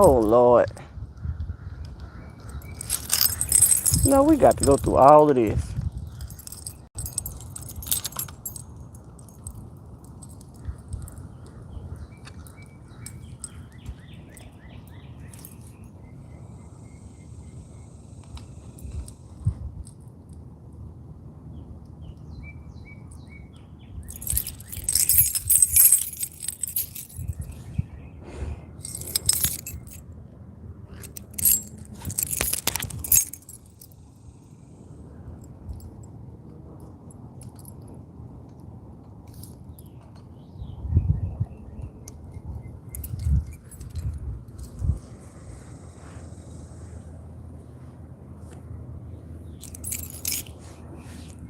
Oh, Lord. No, we got to go through all of this.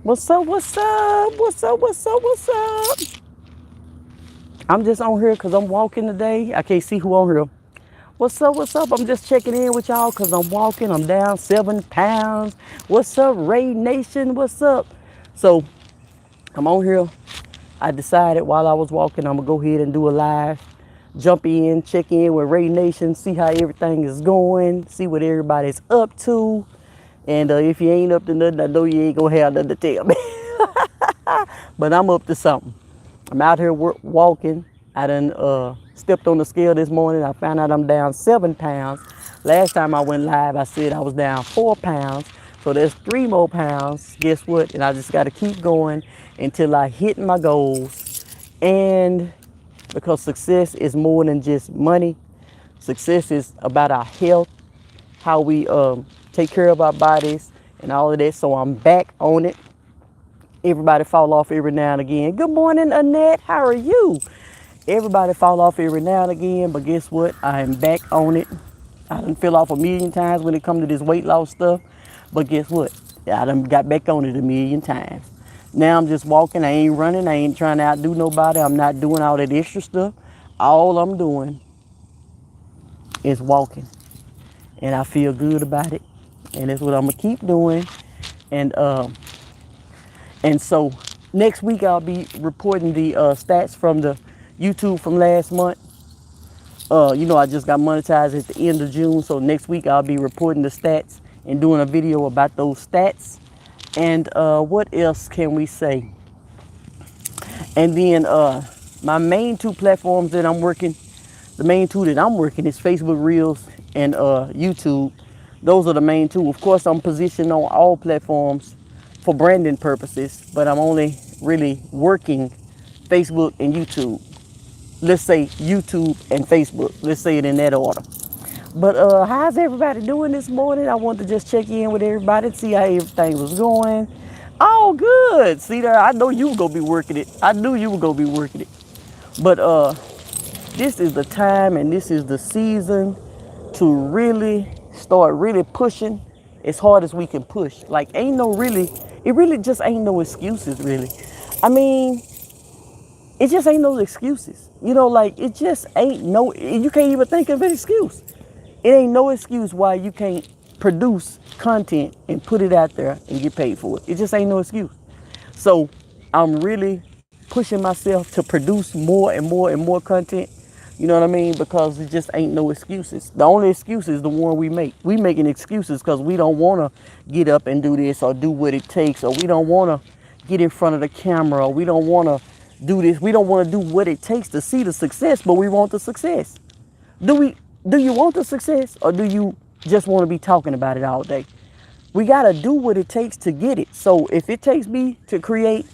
What's up? What's up? What's up? What's up? What's up? I'm just on here because I'm walking today. I can't see who on here. What's up? What's up? I'm just checking in with y'all because I'm walking. I'm down 7 pounds. What's up, Rae Nation? What's up? So I'm on here. I decided while I was walking, I'm going to go ahead and do a live. Jump in, check in with Rae Nation, see how everything is going, see what everybody's up to. And if you ain't up to nothing, I know you ain't going to have nothing to tell me. But I'm up to something. I'm out here walking. I done stepped on the scale this morning. I found out I'm down 7 pounds. Last time I went live, I said I was down 4 pounds. So there's 3 more pounds. Guess what? And I just got to keep going until I hit my goals. And because success is more than just money. Success is about our health, how we take care of our bodies and all of that. So I'm back on it. Everybody fall off every now and again. Good morning, Annette. How are you? Everybody fall off every now and again, but guess what? I am back on it. I done fell off a million times when it comes to this weight loss stuff. But guess what? I done got back on it a million times. Now I'm just walking. I ain't running. I ain't trying to outdo nobody. I'm not doing all that extra stuff. All I'm doing is walking. And I feel good about it. And that's what I'm going to keep doing. And so next week I'll be reporting the stats from the YouTube from last month. I just got monetized at the end of June. So next week I'll be reporting the stats and doing a video about those stats. And what else can we say? And then my main 2 platforms that I'm working, the main 2 that I'm working is Facebook Reels and YouTube. Those are the main 2. Of course, I'm positioned on all platforms for branding purposes, but I'm only really working Facebook and YouTube. Let's say YouTube and Facebook. Let's say it in that order. But how's everybody doing this morning? I wanted to just check in with everybody and see how everything was going. Oh, good. See there, I know you were going to be working it. I knew you were going to be working it. But this is the time and this is the season to really start really pushing as hard as we can push. Like, it really just ain't no excuses, really. I mean, it just ain't no excuses. It just ain't no, you can't even think of an excuse. It ain't no excuse why you can't produce content and put it out there and get paid for it. It just ain't no excuse. So I'm really pushing myself to produce more and more and more content. You know what I mean? Because it just ain't no excuses. The only excuse is the one we make. We making excuses because we don't want to get up and do this or do what it takes, or we don't want to get in front of the camera, or we don't want to do this. We don't want to do what it takes to see the success, but we want the success. Do you want the success, or do you just want to be talking about it all day? We got to do what it takes to get it. So if it takes me to create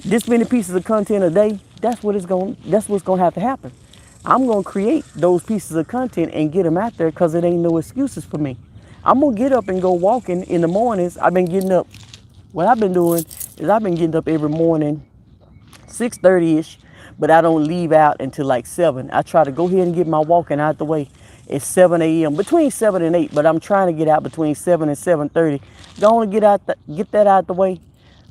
this many pieces of content a day, that's what's going to have to happen. I'm going to create those pieces of content and get them out there because it ain't no excuses for me. I'm going to get up and go walking in the mornings. I've been getting up. What I've been doing is I've been getting up every morning, 6:30-ish, but I don't leave out until like 7. I try to go ahead and get my walking out the way. It's 7 a.m., between 7 and 8, but I'm trying to get out between 7 and 7:30. Don't get that out the way.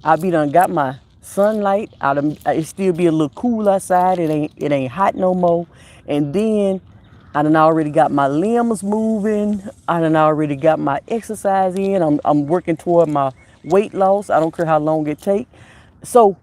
I be done got my sunlight out of it. Still be a little cool outside. It ain't hot no more. And then I done already got my limbs moving. I done already got my exercise in. I'm working toward my weight loss. I don't care how long it take. So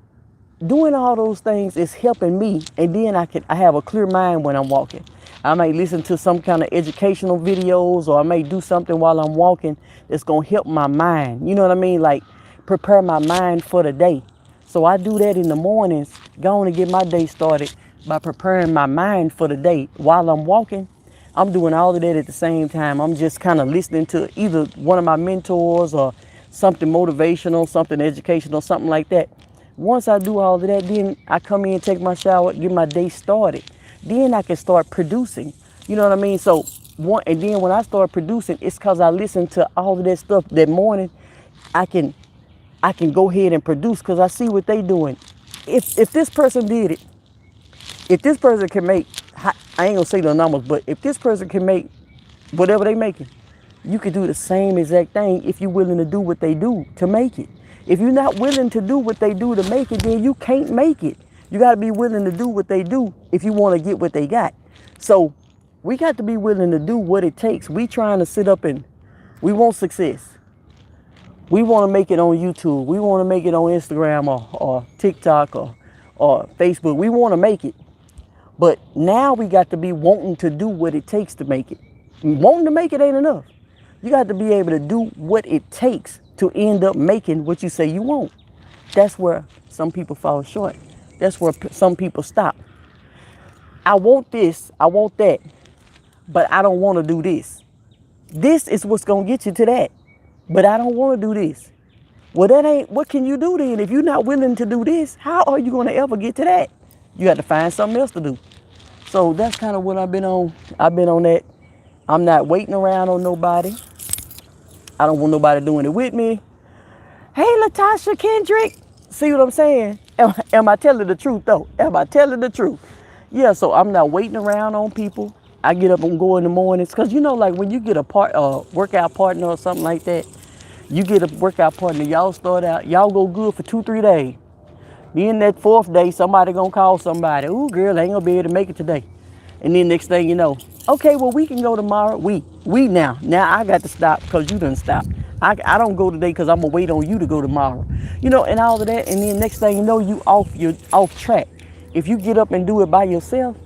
doing all those things is helping me, and then I have a clear mind when I'm walking. I may listen to some kind of educational videos, or I may do something while I'm walking that's going to help my mind. You know what I mean? Like prepare my mind for the day. So I do that in the mornings, going to get my day started by preparing my mind for the day. While I'm walking, I'm doing all of that at the same time. I'm just kind of listening to either one of my mentors or something motivational, something educational, something like that. Once I do all of that, then I come in, take my shower, get my day started. Then I can start producing. You know what I mean? So and then when I start producing, it's because I listen to all of that stuff that morning. I can go ahead and produce because I see what they doing. If this person did it, if this person can make, I ain't gonna say the numbers, but if this person can make whatever they making, you can do the same exact thing if you're willing to do what they do to make it. If you're not willing to do what they do to make it, then you can't make it. You got to be willing to do what they do if you want to get what they got. So we got to be willing to do what it takes. We trying to sit up and we want success. We want to make it on YouTube. We want to make it on Instagram or TikTok or Facebook. We want to make it. But now we got to be wanting to do what it takes to make it. Wanting to make it ain't enough. You got to be able to do what it takes to end up making what you say you want. That's where some people fall short. That's where some people stop. I want this, I want that, but I don't want to do this. This is what's going to get you to that. But I don't want to do this. Well, that ain't, what can you do then? If you're not willing to do this, how are you going to ever get to that? You got to find something else to do. So that's kind of what I've been on. I've been on that. I'm not waiting around on nobody. I don't want nobody doing it with me. Hey, Latasha Kendrick. See what I'm saying? Am I telling the truth, though? Am I telling the truth? Yeah, so I'm not waiting around on people. I get up and go in the mornings. Because, you know, like when you get a workout partner or something like that, you get a workout partner, y'all start out, y'all go good for 2-3 days. Then that 4th day, somebody gonna call somebody. Ooh, girl, I ain't gonna be able to make it today. And then next thing you know, okay, well, we can go tomorrow. We now I got to stop because you done stop. I don't go today because I'm gonna wait on you to go tomorrow. You know, and all of that. And then next thing you know, you're off track. If you get up and do it by yourself,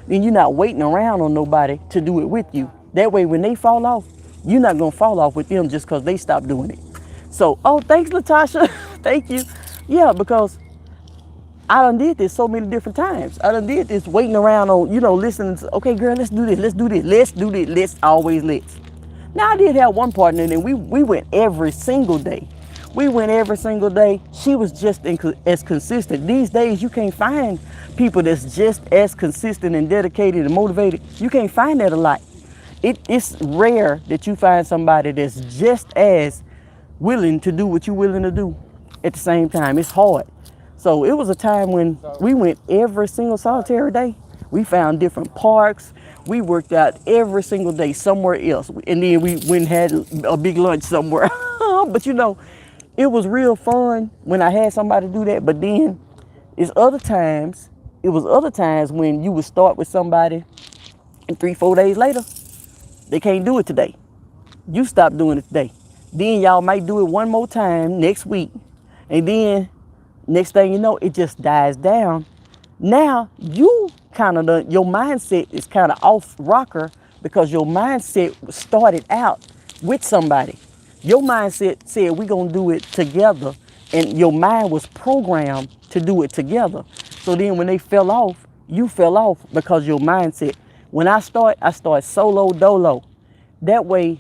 then you're not waiting around on nobody to do it with you. That way, when they fall off, you're not gonna fall off with them just because they stop doing it. So, oh, thanks, Latasha. Thank you. Yeah, because I done did this so many different times. I done did this waiting around on, you know, listening to, okay, girl, let's do this, let's do this, let's do this, let's. Now, I did have one partner, and we went every single day. We went every single day. She was just as consistent. These days, you can't find people that's just as consistent and dedicated and motivated. You can't find that a lot. It's rare that you find somebody that's just as willing to do what you're willing to do at the same time. It's hard. So it was a time when we went every single solitary day. We found different parks. We worked out every single day somewhere else. And then we went and had a big lunch somewhere. But you know, it was real fun when I had somebody do that. But then it was other times when you would start with somebody and 3-4 days later, they can't do it today. You stop doing it today. Then y'all might do it one more time next week. And then next thing you know, it just dies down. Now you your mindset is kind of off rocker because your mindset started out with somebody. Your mindset said we're gonna do it together, and your mind was programmed to do it together. So then when they fell off, you fell off because your mindset. When I start solo dolo. That way,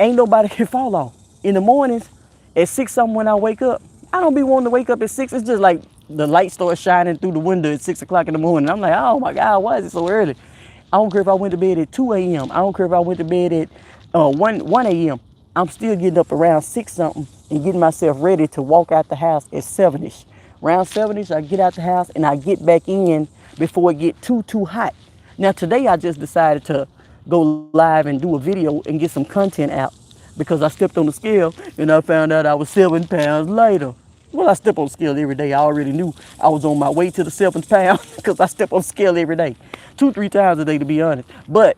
ain't nobody can fall off. In the mornings, at 6 something when I wake up, I don't be wanting to wake up at 6. It's just like the light starts shining through the window at 6 o'clock in the morning. I'm like, oh my God, why is it so early? I don't care if I went to bed at 2 a.m. I don't care if I went to bed at 1 a.m. I'm still getting up around 6 something and getting myself ready to walk out the house at 7ish. Around 7ish, I get out the house and I get back in before it get too hot. Now today I just decided to go live and do a video and get some content out because I stepped on the scale and I found out I was 7 pounds lighter. Well, I step on the scale every day. I already knew I was on my way to the 7th pound because I step on the scale every day. 2-3 times a day, to be honest. But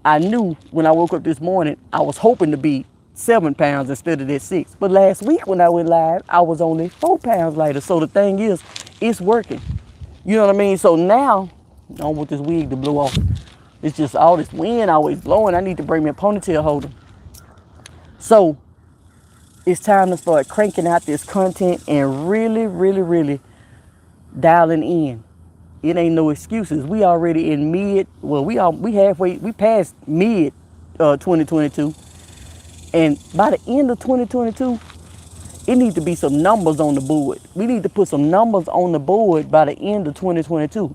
I knew when I woke up this morning, I was hoping to be 7 pounds instead of that 6. But last week when I went live, I was only 4 pounds lighter. So the thing is, it's working. You know what I mean? So now, I don't want this wig to blow off. It's just all this wind always blowing. I need to bring me a ponytail holder. So it's time to start cranking out this content and really, really, really dialing in. It ain't no excuses. We already in mid. Well, we passed mid 2022, and by the end of 2022, it needs to be some numbers on the board. We need to put some numbers on the board by the end of 2022.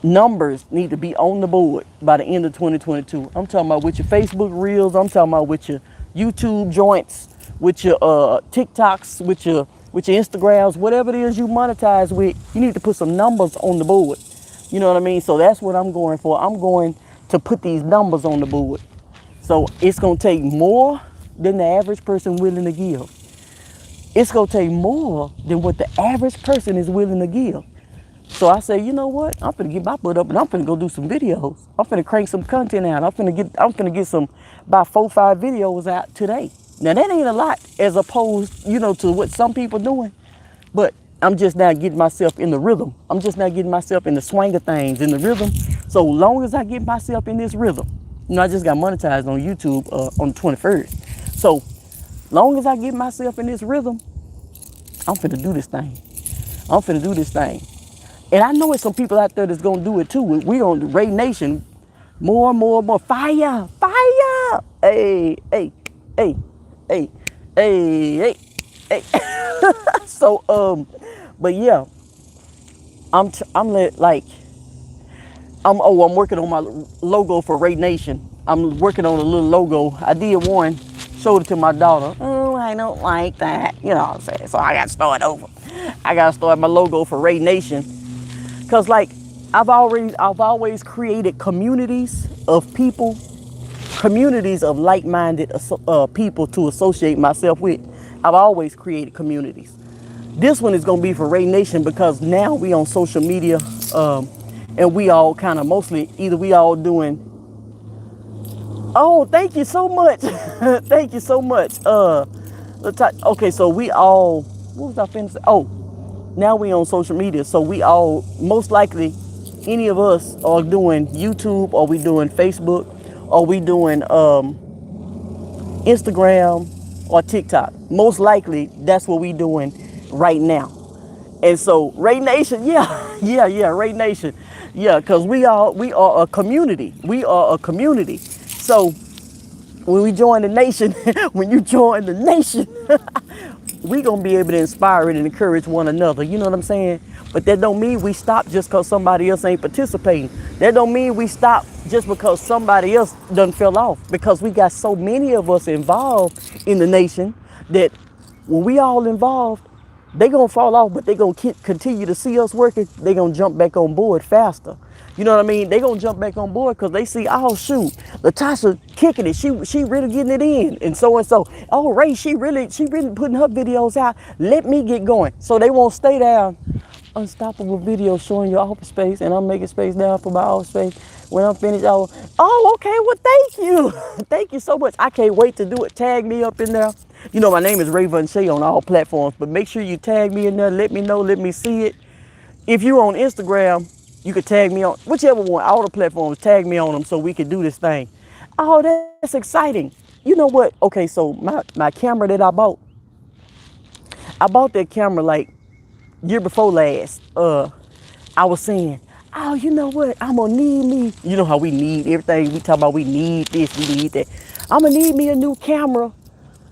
Numbers need to be on the board by the end of 2022. I'm talking about with your Facebook Reels. I'm talking about with your YouTube joints, with your TikToks, with your Instagrams, whatever it is you monetize with. You need to put some numbers on the board. You know what I mean? So that's what I'm going for. I'm going to put these numbers on the board. So it's going to take more than the average person willing to give. It's going to take more than what the average person is willing to give. So I say, you know what? I'm finna get my butt up and I'm finna go do some videos. I'm finna crank some content out. I'm finna get some about 4-5 videos out today. Now that ain't a lot as opposed, to what some people doing. But I'm just now getting myself in the rhythm. I'm just now getting myself in the swing of things, in the rhythm. So long as I get myself in this rhythm, I just got monetized on YouTube on the 21st. So long as I get myself in this rhythm, I'm finna do this thing. I'm finna do this thing. And I know it's some people out there that's gonna do it too. We on the Rae Nation, more and more and more. Fire, fire. Hey, hey, hey, hey, hey, hey, hey. So, but yeah, I'm working on my logo for Rae Nation. I'm working on a little logo. I did one, showed it to my daughter. Oh, I don't like that. You know what I'm saying? So I got to start over. I got to start my logo for Rae Nation. Cause I've always created communities of people, communities of like-minded people to associate myself with. I've always created communities. This one is gonna be for Rae Nation because now we on social media, and we all kind of mostly either we all doing. Oh, thank you so much, thank you so much. Okay, so we all. What was I finna say? Oh. Now we on social media, so we all, most likely, any of us are doing YouTube, or we doing Facebook, or we doing Instagram or TikTok. Most likely, that's what we doing right now. And so, Rae Nation, yeah, Rae Nation, yeah, because we are a community. We are a community. So when we join the nation, when you join the nation. We gonna be able to inspire and encourage one another. You know what I'm saying? But that don't mean we stop just because somebody else ain't participating. That don't mean we stop just because somebody else done fell off. Because we got so many of us involved in the nation that when we all involved, they gonna fall off, but they gonna continue to see us working. They gonna jump back on board faster. You know what I mean? They gonna jump back on board because they see, oh shoot, Latasha kicking it. She really getting it in, and so and so. Oh, Rae, she really putting her videos out. Let me get going. So they won't stay down. Unstoppable video showing your office space, and I'm making space now for my office space. When I'm finished, oh, okay. Well, thank you, thank you so much. I can't wait to do it. Tag me up in there. My name is Rae Vonshae on all platforms, but make sure you tag me in there. Let me know. Let me see it. If you're on Instagram, you could tag me on whichever one, all the platforms, tag me on them so we can do this thing. Oh, that's exciting. You know what? Okay, so my camera that I bought that camera like year before last. I was saying, oh, you know what? I'm gonna need me. You know how we need everything. We talk about we need this, we need that. I'm gonna need me a new camera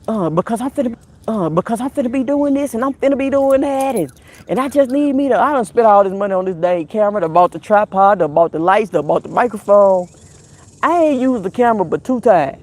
because I'm finna be doing this and I'm finna be doing that, and I just need me to. I done spent all this money on this dang camera. I bought the tripod, I bought the lights, I bought the microphone. I ain't used the camera but 2 times.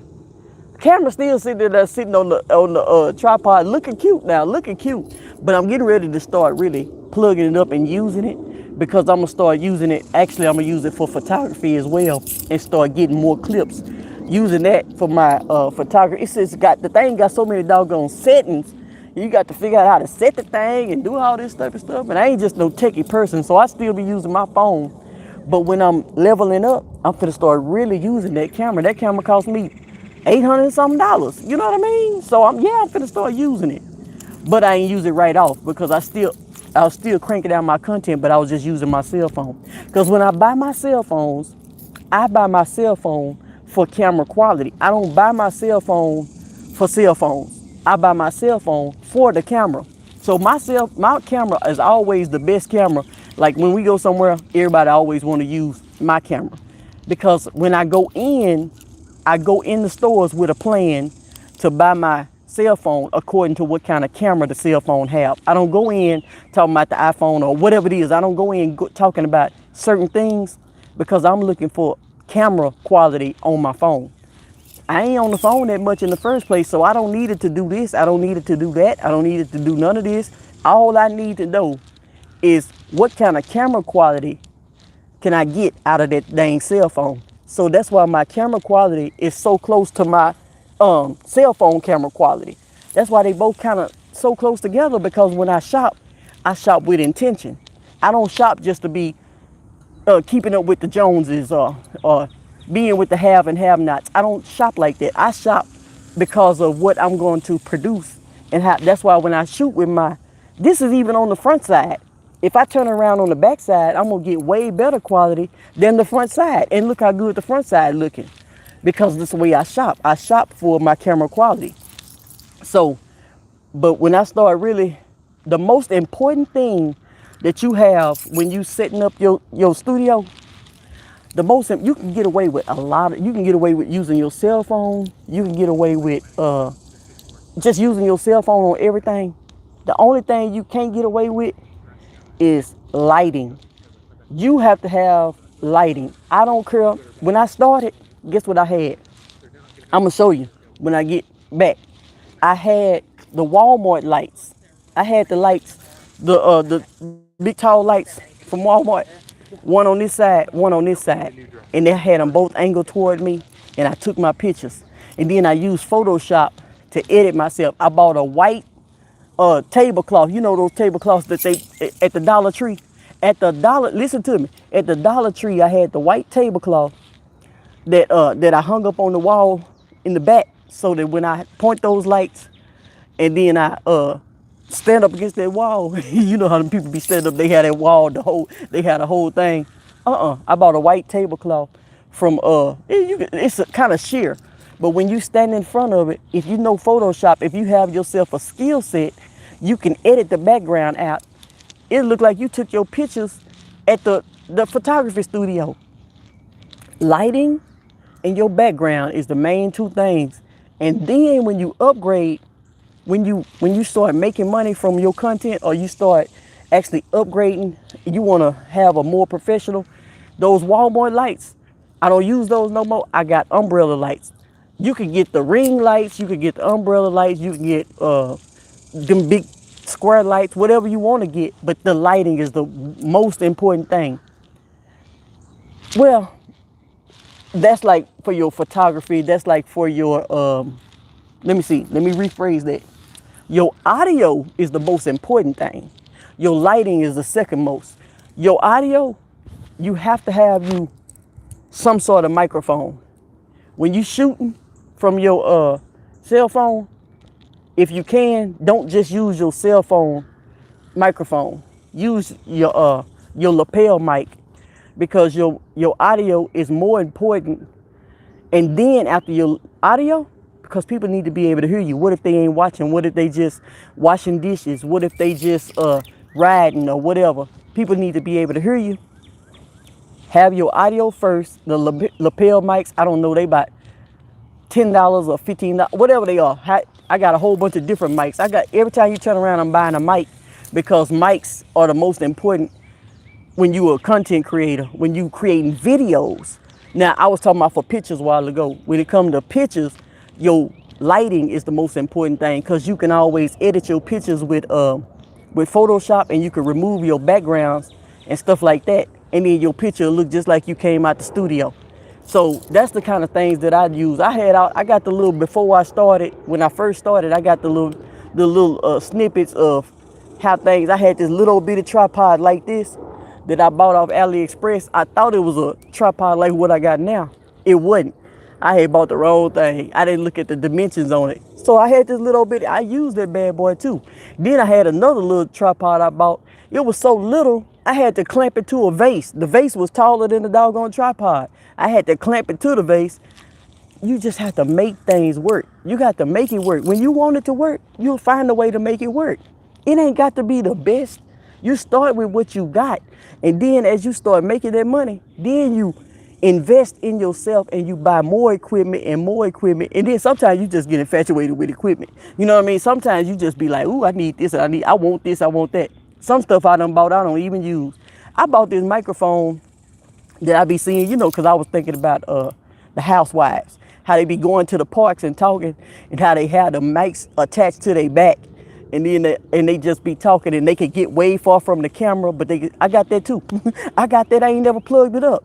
Camera still sitting on the tripod, looking cute now, looking cute. But I'm getting ready to start really plugging it up and using it, because I'm gonna start using it. Actually, I'm gonna use it for photography as well and start getting more clips. Using that for my photography. The thing got so many doggone settings. You got to figure out how to set the thing and do all this type of stuff. And I ain't just no techie person, so I still be using my phone. But when I'm leveling up, I'm finna start really using that camera. That camera cost me $800 and something. You know what I mean? So I'm finna start using it. But I ain't use it right off because I was still cranking out my content, but I was just using my cell phone. Because when I buy my cell phones, I buy my cell phone for camera quality. I don't buy my cell phone for cell phones. I buy my cell phone for the camera. So my camera is always the best camera. Like when we go somewhere, everybody always want to use my camera. Because when I go in the stores with a plan to buy my cell phone according to what kind of camera the cell phone have. I don't go in talking about the iPhone or whatever it is. I don't go in talking about certain things because I'm looking for camera quality on my phone. I ain't on the phone that much in the first place, so I don't need it to do this. I don't need it to do that. I don't need it to do none of this. All I need to know is what kind of camera quality can I get out of that dang cell phone. So that's why my camera quality is so close to my cell phone camera quality. That's why they both kind of so close together, because when I shop with intention. I don't shop just to be keeping up with the Joneses or being with the have and have nots. I don't shop like that. I shop because of what I'm going to produce. And that's why when I shoot with this is even on the front side. If I turn around on the back side, I'm going to get way better quality than the front side. And look how good the front side looking. Because that's the way I shop. I shop for my camera quality. So, but when I start really, the most important thing that you have when you setting up your studio, you can get away with you can get away with using your cell phone. You can get away with just using your cell phone on everything. The only thing you can't get away with is lighting. You have to have lighting. I don't care. When I started, guess what I had? I'm gonna show you when I get back. I had the Walmart lights. I had the lights, the big tall lights from Walmart. One on this side, one on this side. And they had them both angled toward me, and I took my pictures. And then I used Photoshop to edit myself. I bought a white tablecloth. You know those tablecloths that they at the Dollar Tree? Listen to me. At the Dollar Tree, I had the white tablecloth that I hung up on the wall in the back, so that when I point those lights and then I stand up against that wall, you know how them people be standing up, they had that wall, they had a whole thing. I bought a white tablecloth from it's a kind of sheer, but when you stand in front of it, if you know Photoshop, if you have yourself a skill set, you can edit the background out. It look like you took your pictures at the photography studio. Lighting and your background is the main two things. And then when you upgrade, when you start making money from your content, or you start actually upgrading, you want to have a more professional, those Walmart lights, I don't use those no more. I got umbrella lights. You can get the ring lights, you can get the umbrella lights, you can get them big square lights, whatever you want to get, but the lighting is the most important thing. Well, that's like for your photography, that's like for your let me rephrase that. Your audio is the most important thing. Your lighting is the second most. Your audio, you have to have some sort of microphone. When you shooting from your cell phone, if you can, don't just use your cell phone microphone. Use your lapel mic, because your audio is more important. And then after your audio, because people need to be able to hear you. What if they ain't watching? What if they just washing dishes? What if they just riding or whatever? People need to be able to hear you. Have your audio first. The lapel mics, I don't know, they about $10 or $15, whatever they are. I got a whole bunch of different mics. Every time you turn around, I'm buying a mic, because mics are the most important when you are a content creator, when you creating videos. Now, I was talking about for pictures a while ago. When it comes to pictures, your lighting is the most important thing, because you can always edit your pictures with Photoshop, and you can remove your backgrounds and stuff like that. And then your picture will look just like you came out the studio. So that's the kind of things that I use. I got the little, before I started, when I first started, I got the little snippets of how things, I had this little bitty tripod like this that I bought off AliExpress. I thought it was a tripod like what I got now. It wasn't. I had bought the wrong thing. I didn't look at the dimensions on it. So I had this little bit, I used that bad boy too. Then I had another little tripod I bought. It was so little I had to clamp it to a vase. The vase was taller than the doggone tripod. I had to clamp it to the vase. You just have to make things work. You got to make it work. When you want it to work, you'll find a way to make it work. It ain't got to be the best. You start with what you got. And then as you start making that money, then you invest in yourself and you buy more equipment and more equipment. And then sometimes you just get infatuated with equipment. You know what I mean? Sometimes you just be like, ooh, I need this, I want this, I want that. Some stuff I done bought, I don't even use. I bought this microphone that I be seeing, you know, because I was thinking about the housewives, how they be going to the parks and talking, and how they have the mics attached to their back, and then they just be talking, and they could get way far from the camera. But I got that too. I got that. I ain't never plugged it up.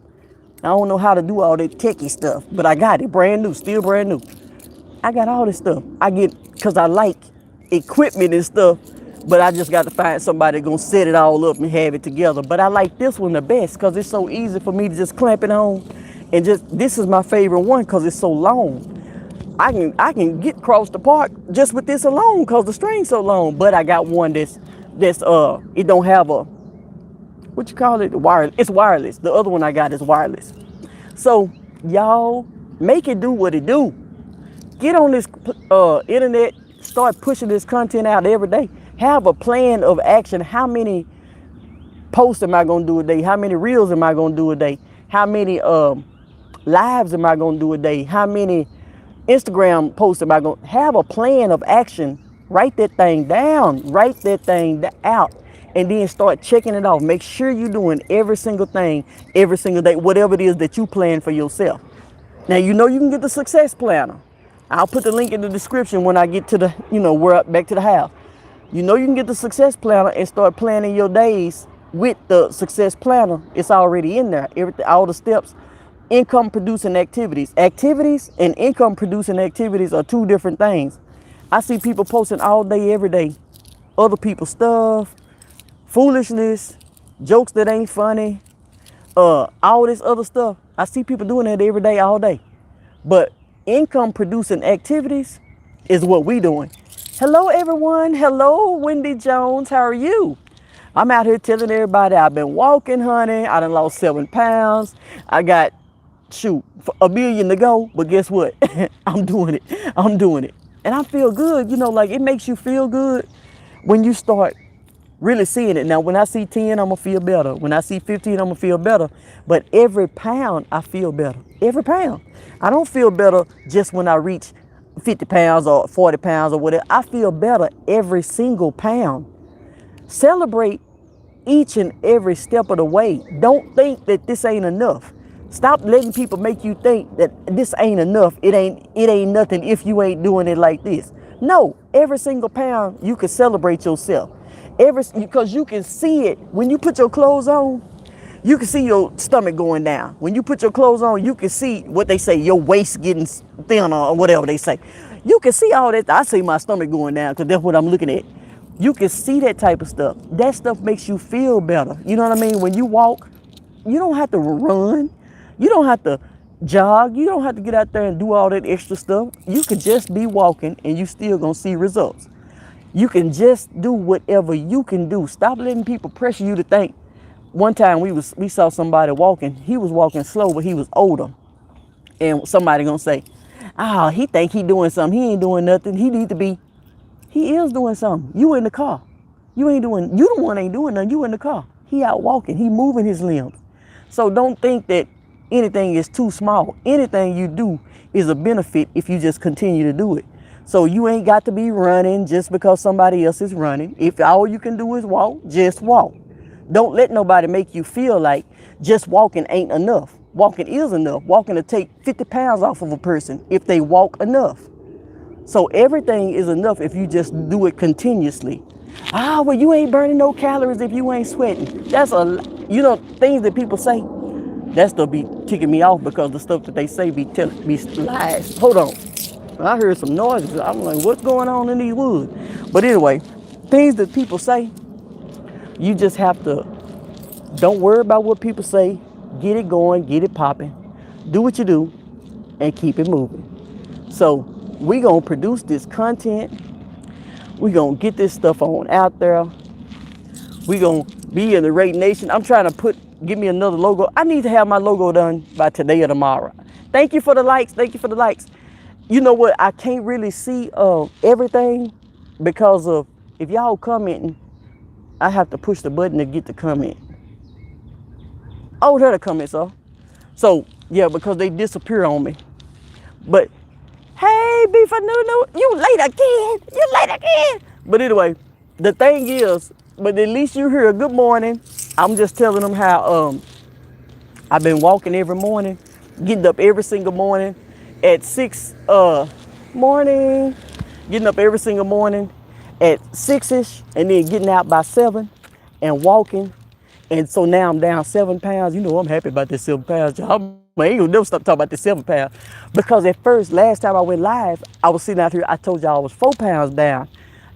I don't know how to do all that techie stuff, but I got it, brand new, still brand new. I got all this stuff. I get, because I like equipment and stuff, but I just got to find somebody gonna set it all up and have it together. But I like this one the best because it's so easy for me to just clamp it on. And this is my favorite one because it's so long. I can get across the park just with this alone because the string's so long. But I got one that's it don't have a, what you call it, wireless. It's wireless. The other one I got is wireless. So y'all, make it do what it do. Get on this internet, start pushing this content out every day. Have a plan of action. How many posts am I gonna do a day? How many reels am I gonna do a day? How many lives am I gonna do a day? How many Instagram posts am I gonna have? A plan of action. Write that thing down. Write that thing out. And then start checking it off. Make sure you're doing every single thing, every single day, whatever it is that you plan for yourself. Now, you know you can get the success planner. I'll put the link in the description when I get to the, back to the house. You know you can get the success planner and start planning your days with the success planner. It's already in there. Everything, all the steps. Income producing activities. Activities and income producing activities are two different things. I see people posting all day, every day, other people's stuff, foolishness, jokes that ain't funny, all this other stuff. I see people doing that every day, all day. But income producing activities is what we doing. Hello, everyone. Hello, Wendy Jones. How are you? I'm out here telling everybody I've been walking, honey. I done lost 7 pounds. I got, a million to go. But guess what? I'm doing it. I'm doing it. And I feel good. Like it makes you feel good when you start really seeing it. Now, when I see 10, I'm going to feel better. When I see 15, I'm going to feel better. But every pound, I feel better. Every pound. I don't feel better just when I reach 50 pounds or 40 pounds or whatever. I feel better every single pound. Celebrate each and every step of the way. Don't think that this ain't enough. Stop letting people make you think that this ain't enough. It ain't nothing if you ain't doing it like this. No, every single pound you can celebrate yourself. Because you can see it when you put your clothes on. You can see your stomach going down. When you put your clothes on, you can see what they say, your waist getting thinner or whatever they say. You can see all that. I see my stomach going down because that's what I'm looking at. You can see that type of stuff. That stuff makes you feel better. You know what I mean? When you walk, you don't have to run. You don't have to jog. You don't have to get out there and do all that extra stuff. You could just be walking and you still gonna see results. You can just do whatever you can do. Stop letting people pressure you to think. One time we saw somebody walking. He was walking slow, but he was older. And somebody gonna say, he think he doing something. He ain't doing nothing. He is doing something. You in the car. You the one ain't doing nothing. You in the car. He out walking. He moving his limbs. So don't think that anything is too small. Anything you do is a benefit if you just continue to do it. So you ain't got to be running just because somebody else is running. If all you can do is walk, just walk. Don't let nobody make you feel like just walking ain't enough. Walking is enough. Walking to take 50 pounds off of a person if they walk enough. So everything is enough if you just do it continuously. Well, you ain't burning no calories if you ain't sweating. That's things that people say. That stuff be kicking me off because the stuff that they say be lies. Hold on. I heard some noises. I'm like, what's going on in these woods? But anyway, things that people say, you just have to, don't worry about what people say. Get it going, get it popping. Do what you do and keep it moving. So we gonna produce this content. We gonna get this stuff on out there. We gonna Me and the Rae Nation. I'm trying to give me another logo. I need to have my logo done by today or tomorrow. Thank you for the likes. Thank you for the likes. You know what? I can't really see everything because of, if y'all commenting, I have to push the button to get the comment. Oh, there the comments are. So yeah, because they disappear on me. But hey, Beef Nunu, you late again. You late again. But anyway, the thing is, but at least you hear a good morning. I'm just telling them how I've been walking every morning, getting up every single morning at 6 morning, getting up every single morning at 6ish, and then getting out by 7 and walking. And so now I'm down 7 pounds. You know I'm happy about this 7 pounds. I ain't gonna never stop talking about this 7 pounds. Because at first, last time I went live, I was sitting out here, I told y'all I was 4 pounds down.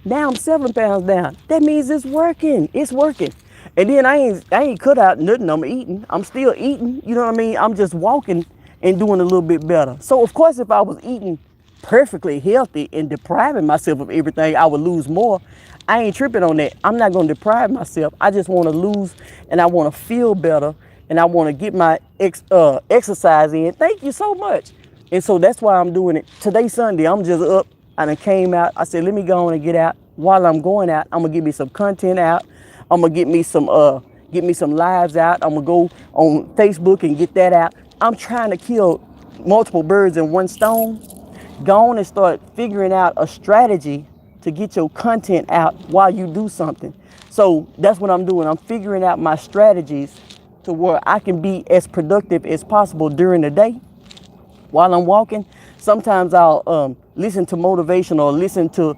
Now I'm 7 pounds down. That means it's working. It's working. And then I ain't cut out nothing I'm eating. I'm still eating. You know what I mean? I'm just walking and doing a little bit better. So of course, if I was eating perfectly healthy and depriving myself of everything, I would lose more. I ain't tripping on that. I'm not gonna deprive myself. I just want to lose, and I want to feel better, and I want to get my exercise in. Thank you so much. And so that's why I'm doing it. Today's Sunday. I'm just up. I done came out. I said, let me go on and get out. While I'm going out, I'm gonna get me some content out. I'm gonna get me some lives out. I'm gonna go on Facebook and get that out. I'm trying to kill multiple birds in one stone. Go on and start figuring out a strategy to get your content out while you do something. So that's what I'm doing. I'm figuring out my strategies to where I can be as productive as possible during the day while I'm walking. Sometimes I'll listen to motivation or listen to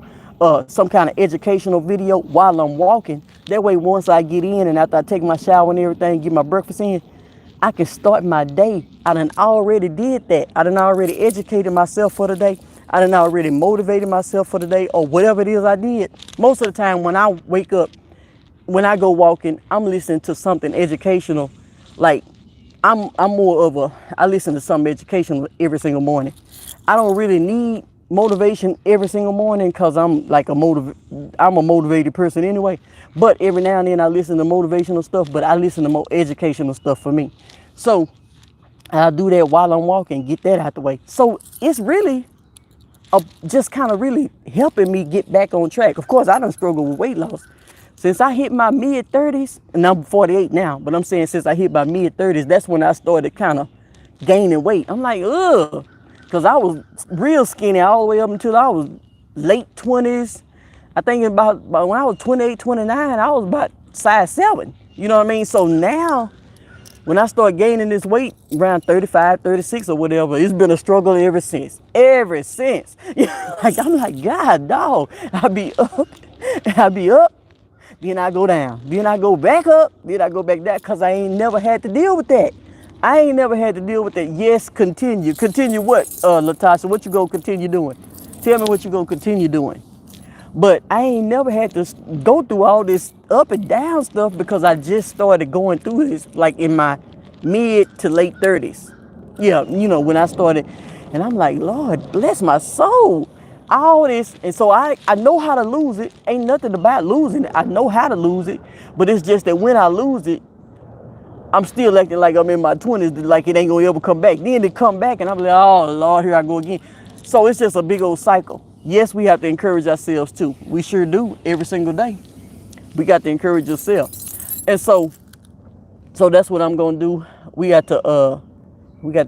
some kind of educational video while I'm walking. That way, once I get in and after I take my shower and everything, get my breakfast in, I can start my day. I done already did that. I done already educated myself for the day. I done already motivated myself for the day, or whatever it is I did. Most of the time when I wake up, when I go walking, I'm listening to something educational. Like I'm more of I listen to something educational every single morning. I don't really need motivation every single morning because I'm like I'm a motivated person anyway. But every now and then I listen to motivational stuff, but I listen to more educational stuff for me. So I'll do that while I'm walking, get that out the way. So it's really just kind of really helping me get back on track. Of course, I done struggled with weight loss. Since I hit my mid-30s, and I'm 48 now, but I'm saying since I hit my mid-30s, that's when I started kind of gaining weight. I'm like, ugh, because I was real skinny all the way up until I was late 20s. I think about when I was 28, 29, I was about size 7. You know what I mean? So now, when I start gaining this weight around 35, 36 or whatever, it's been a struggle ever since. Ever since. Like, I'm like, God, dog. I be up, then I go down. Then I go back up, then I go back down, because I ain't never had to deal with that. I ain't never had to deal with that. Yes, continue. Continue what, Latasha? What you gonna continue doing? Tell me what you gonna continue doing. But I ain't never had to go through all this up and down stuff because I just started going through this like in my mid to late 30s. Yeah, you know, when I started, and I'm like, Lord, bless my soul. All this, and so I know how to lose it. Ain't nothing about losing it. I know how to lose it, but it's just that when I lose it, I'm still acting like I'm in my 20s, like it ain't gonna ever come back. Then it come back and I'm like, oh Lord, here I go again. So it's just a big old cycle. Yes, we have to encourage ourselves too. We sure do every single day. We got to encourage ourselves. And so that's what I'm gonna do. We got to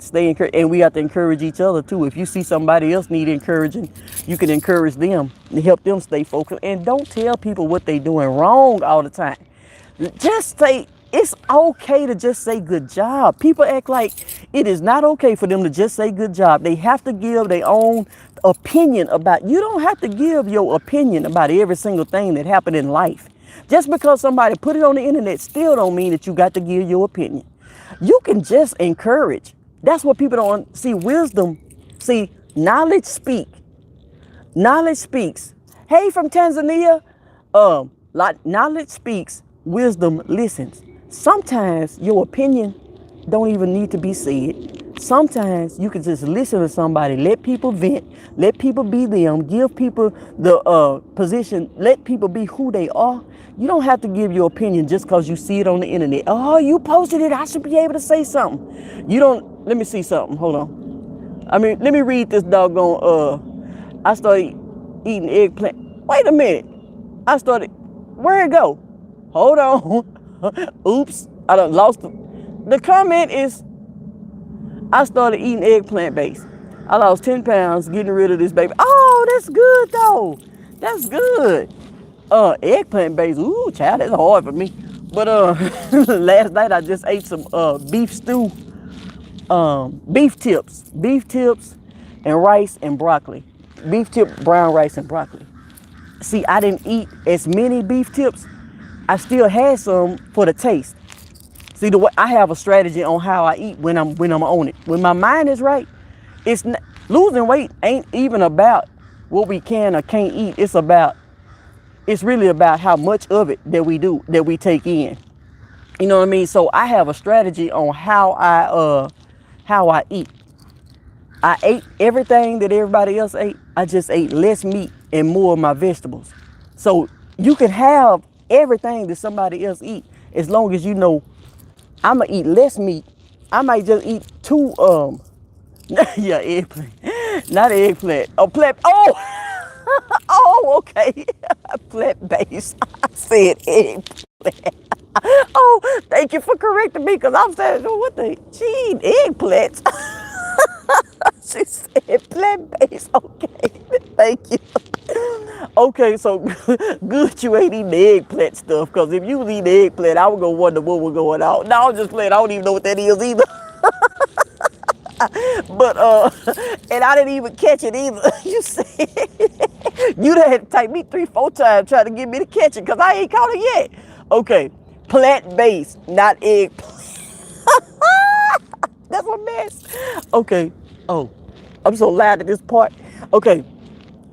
stay encouraged, and we got to encourage each other too. If you see somebody else need encouraging, you can encourage them and help them stay focused. And don't tell people what they doing wrong all the time. Just say, it's okay to just say good job. People act like it is not okay for them to just say good job. They have to give their own opinion about. You don't have to give your opinion about every single thing that happened in life. Just because somebody put it on the internet still don't mean that you got to give your opinion. You can just encourage. That's what people don't see. Wisdom, see, knowledge speak. Knowledge speaks. Hey, from Tanzania, knowledge speaks, wisdom listens. Sometimes your opinion don't even need to be said. Sometimes you can just listen to somebody, let people vent, let people be them, give people the position, let people be who they are. You don't have to give your opinion just because you see it on the internet. Oh, you posted it. I should be able to say something. You don't. Let me see something. Hold on. I mean, let me read this doggone. I started eating eggplant. Wait a minute. I started. Where'd it go? Hold on. Oops. I done lost it. The comment is, I started eating eggplant base. I lost 10 pounds getting rid of this baby. Oh, that's good though. That's good. Eggplant base. Ooh, child, that's hard for me. But last night I just ate some beef stew, beef tips, and rice and broccoli. Beef tip, brown rice and broccoli. See, I didn't eat as many beef tips. I still had some for the taste. See, the way I have a strategy on how I eat when I'm on it. When my mind is right, it's not, losing weight ain't even about what we can or can't eat. It's really about how much of it that we take in. You know what I mean? So I have a strategy on how I eat. I ate everything that everybody else ate. I just ate less meat and more of my vegetables. So you can have everything that somebody else eat as long as you know I'm gonna eat less meat. I might just eat two yeah, eggplant. Not eggplant. Oh, plant. Oh, oh, okay. Plant based. I said eggplant. Oh, thank you for correcting me, because I'm saying, what the, she eat eggplants. She said plant-based. Okay, thank you. Okay, so good you ain't eating the eggplant stuff, because if you was eating the eggplant, I would go wonder what was going on. No, I'm just playing. I don't even know what that is either. But and I didn't even catch it either. You said you'd have had to type me 3-4 times trying to get me to catch it, because I ain't caught it yet. Okay, plant-based, not eggplant. That's a mess. Okay. Oh, I'm so loud at this part. Okay.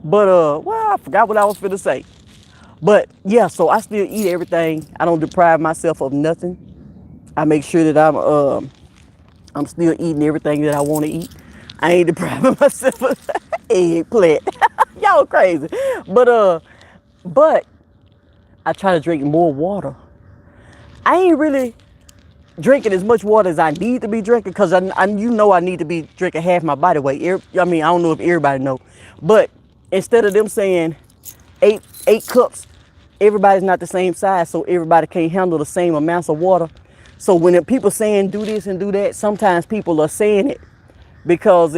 But well, I forgot what I was finna say. But yeah, so I still eat everything. I don't deprive myself of nothing. I make sure that I'm still eating everything that I want to eat. I ain't depriving myself of eggplant. Y'all crazy. But I try to drink more water. I ain't really drinking as much water as I need to be drinking, because I need to be drinking half my body weight. I mean, I don't know if everybody know, but instead of them saying eight cups, everybody's not the same size, so everybody can't handle the same amounts of water. So when people saying do this and do that, sometimes people are saying it because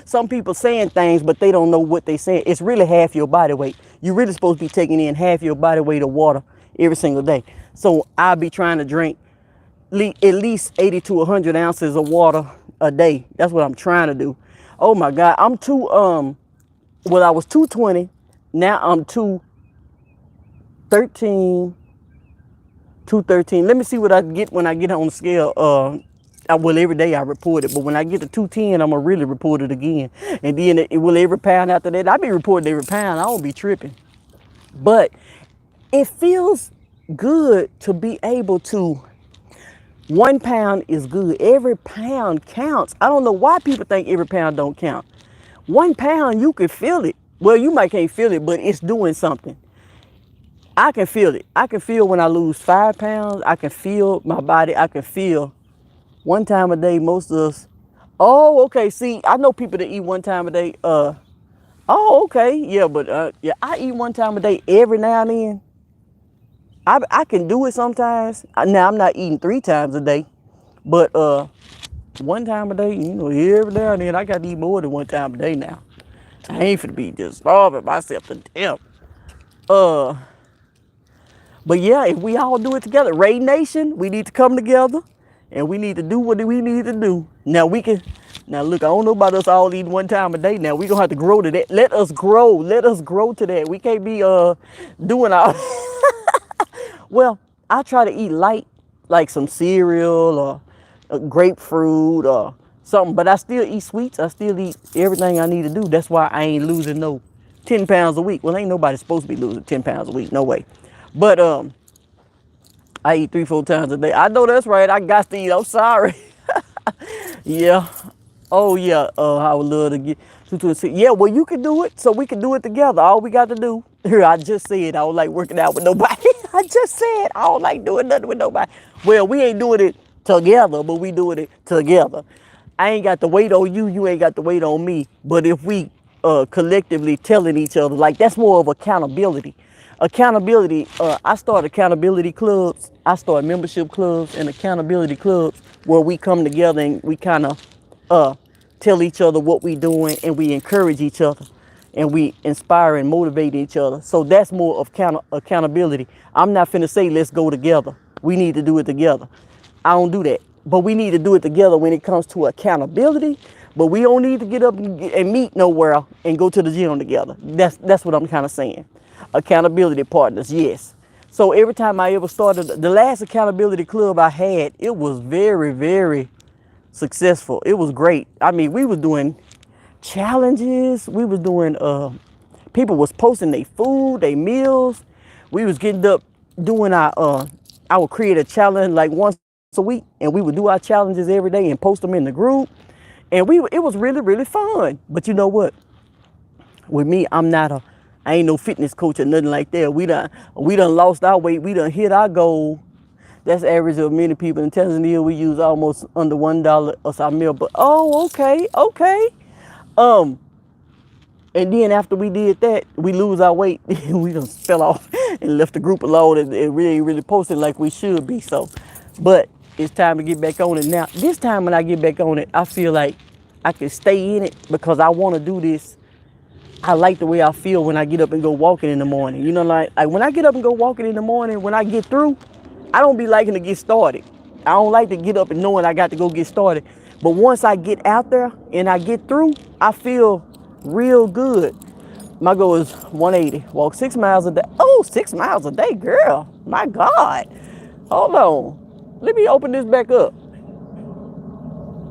some people saying things, but they don't know what they saying. It's really half your body weight. You're really supposed to be taking in half your body weight of water every single day. So I'll be trying to drink at least 80 to 100 ounces of water a day. That's what I'm trying to do. Oh my God, I'm too, well, I was 220. Now I'm 213. Let me see what I get when I get on the scale. Well, every day I report it, but when I get to 210, I'm gonna really report it again. And then every pound after that, I be reporting every pound. I won't be tripping. But it feels good to be able to, 1 pound is good. Every pound counts. I don't know why people think every pound don't count. 1 pound, you can feel it. Well, you might can't feel it, but it's doing something. I can feel it. I can feel when I lose 5 pounds. I can feel my body. I can feel 1 time a day. Most of us. Oh, okay. See, I know people that eat 1 time a day. Oh, okay. Yeah, but yeah, I eat 1 time a day every now and then. I can do it sometimes. Now I'm not eating 3 times a day, but 1 time a day, every now and then I got to eat more than 1 time a day now. I ain't finna be just starving myself to death. But yeah, if we all do it together, Rae Nation, we need to come together and we need to do what we need to do. Now look, I don't know about us all eating 1 time a day. Now we gonna have to grow to that. Let us grow to that. We can't be doing our well, I try to eat light, like some cereal or grapefruit or something, but I still eat sweets. I still eat everything I need to do. That's why I ain't losing no 10 pounds a week. Well, ain't nobody supposed to be losing 10 pounds a week. No way. But I eat 3-4 times a day. I know that's right. I got to eat. I'm sorry. Yeah. Oh yeah, I would love to get to see. Yeah, well you can do it, so we can do it together. All we got to do. Here, I just said I don't like working out with nobody. I just said I don't like doing nothing with nobody. Well, we ain't doing it together, but we doing it together. I ain't got to wait on you. You ain't got to wait on me. But if we collectively telling each other, like that's more of accountability. Accountability. I start accountability clubs. I start membership clubs and accountability clubs where we come together and we kind of uh, tell each other what we doing and we encourage each other and we inspire and motivate each other. So that's more of accountability. I'm not finna say let's go together. We need to do it together. I don't do that. But we need to do it together when it comes to accountability. But we don't need to get up and meet nowhere and go to the gym together. That's what I'm kind of saying. Accountability partners, yes. So every time I ever started, the last accountability club I had, it was very, very successful. It was great. I mean, we was doing challenges. We was doing, people was posting their food, their meals. We was getting up doing I would create a challenge like once a week and we would do our challenges every day and post them in the group. And it was really, really fun. But you know what? With me, I ain't no fitness coach or nothing like that. We done lost our weight. We done hit our goal. That's average of many people in Tanzania. We use almost under $1 a meal. But okay. Um, and then after we did that, we lose our weight. We just fell off and left the group alone and really posted like we should be. So, but it's time to get back on it now. This time when I get back on it, I feel like I can stay in it because I want to do this. I like the way I feel when I get up and go walking in the morning. You know, like when I get up and go walking in the morning, when I get through, I don't be liking to get started. I don't like to get up and knowing I got to go get started. But once I get out there and I get through, I feel real good. My goal is 180. Walk 6 miles a day. Oh, 6 miles a day, girl. My God. Hold on. Let me open this back up.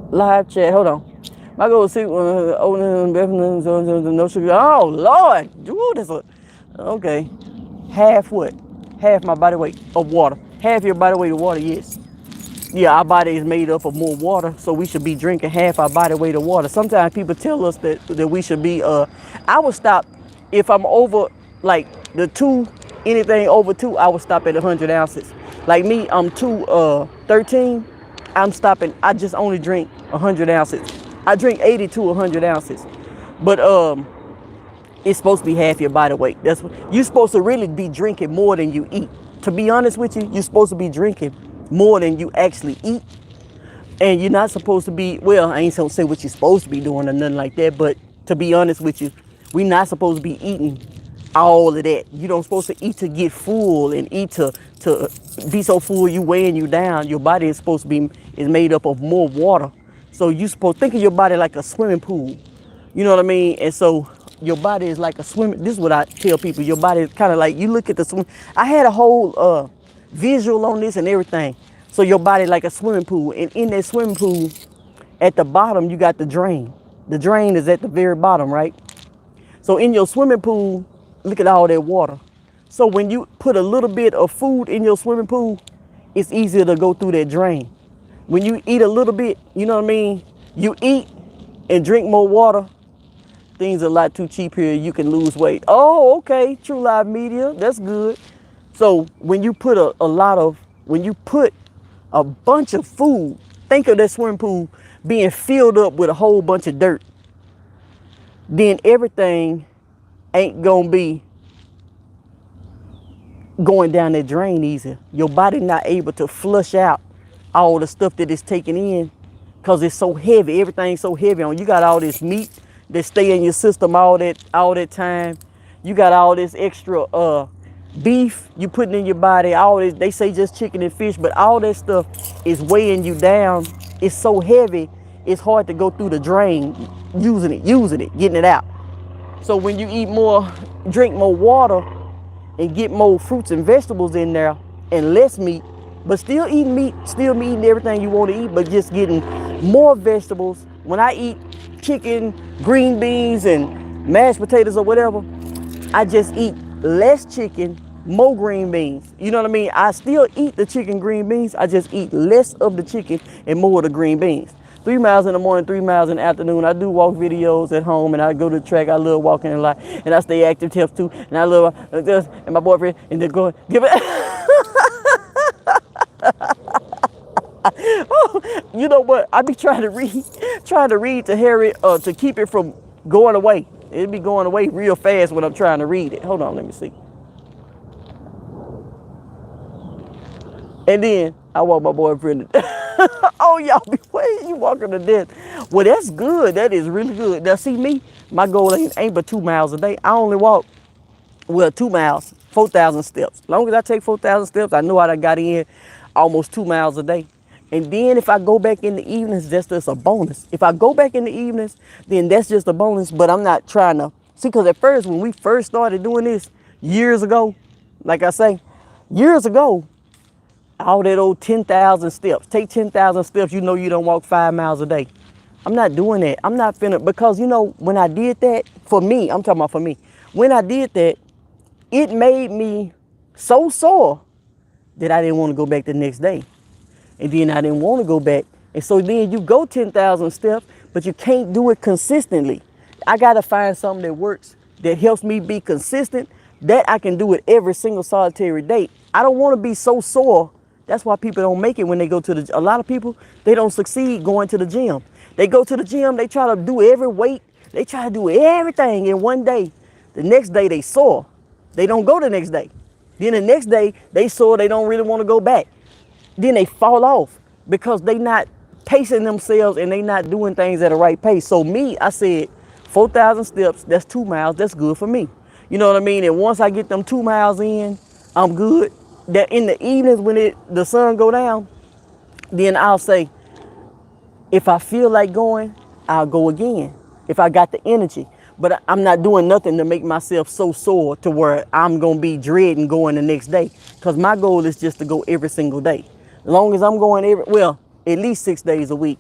Live chat. Hold on. My goal is 6. No sugar. Oh, Lord. Ooh, okay. Half what? Half my body weight of water. Half your body weight of water, yes. Yeah, our body is made up of more water, so we should be drinking half our body weight of water. Sometimes people tell us that we should be, I would stop, if I'm over, like, anything over 2, I would stop at 100 ounces. Like me, I'm 213, I'm stopping, I just only drink 100 ounces. I drink 80 to 100 ounces. But it's supposed to be half your body weight. That's what you're supposed to really be drinking more than you eat. To be honest with you, you're supposed to be drinking more than you actually eat. And you're not supposed to be, well, I ain't supposed to say what you're supposed to be doing or nothing like that, but to be honest with you, we're not supposed to be eating all of that. You don't supposed to eat to get full and eat to be so full you weighing you down. Your body is supposed to be is made up of more water. So you supposed to think of your body like a swimming pool. You know what I mean? And so your body is like a swimming. This is what I tell people. Your body is kind of like, you look at the swim. I had a whole visual on this and everything. So your body like a swimming pool. And in that swimming pool, at the bottom, you got the drain. The drain is at the very bottom, right? So in your swimming pool, look at all that water. So when you put a little bit of food in your swimming pool, it's easier to go through that drain. When you eat a little bit, you know what I mean? You eat and drink more water. Things are a lot too cheap here. You can lose weight. Oh, okay. True Live Media. That's good. So when you put when you put a bunch of food, think of that swimming pool being filled up with a whole bunch of dirt. Then everything ain't gonna be going down that drain easy. Your body not able to flush out all the stuff that it's taking in because it's so heavy. Everything's so heavy on you. Got all this meat that stay in your system all that time. You got all this extra beef you putting in your body. All this, they say just chicken and fish, but all that stuff is weighing you down. It's so heavy, it's hard to go through the drain, using it, getting it out. So when you eat more, drink more water, and get more fruits and vegetables in there, and less meat, but still eating meat, still eating everything you want to eat, but just getting more vegetables. When I eat chicken, green beans, and mashed potatoes or whatever, I just eat less chicken, more green beans. You know what I mean? I still eat the chicken, green beans. I just eat less of the chicken and more of the green beans. 3 miles in the morning, 3 miles in the afternoon. I do walk videos at home, and I go to the track. I love walking a lot, and I stay active tips too. And I love this, and my boyfriend, and they're going give it. Oh, you know what? I be trying to read to Harry, to keep it from going away. It be going away real fast when I'm trying to read it. Hold on, let me see. And then I walk my boyfriend. Oh, y'all be waiting, you walking to death. Well, that's good. That is really good. Now, see me, my goal ain't but 2 miles a day. I only walk, well, 2 miles, 4,000 steps. As long as I take 4,000 steps, I know I done got in almost 2 miles a day. And then if I go back in the evenings, that's just a bonus. If I go back in the evenings, then that's just a bonus. But I'm not trying to, see, because at first, when we first started doing this years ago, like I say, years ago, all that old 10,000 steps. Take 10,000 steps, you know you don't walk 5 miles a day. I'm not doing that. I'm not finna, because you know, when I did that, for me, I'm talking about for me, when I did that, it made me so sore that I didn't want to go back the next day. And then I didn't want to go back. And so then you go 10,000 steps, but you can't do it consistently. I got to find something that works, that helps me be consistent, that I can do it every single solitary day. I don't want to be so sore. That's why people don't make it when they go to a lot of people, they don't succeed going to the gym. They go to the gym, they try to do every weight, they try to do everything in one day. The next day they sore. They don't go the next day. Then the next day they sore, they don't really want to go back. Then they fall off because they not pacing themselves and they not doing things at the right pace. So me, I said 4,000 steps, that's 2 miles, that's good for me. You know what I mean? And once I get them 2 miles in, I'm good. That in the evenings when the sun go down, then I'll say, if I feel like going, I'll go again. If I got the energy. But I'm not doing nothing to make myself so sore to where I'm going to be dreading going the next day. Because my goal is just to go every single day. As long as I'm going at least 6 days a week.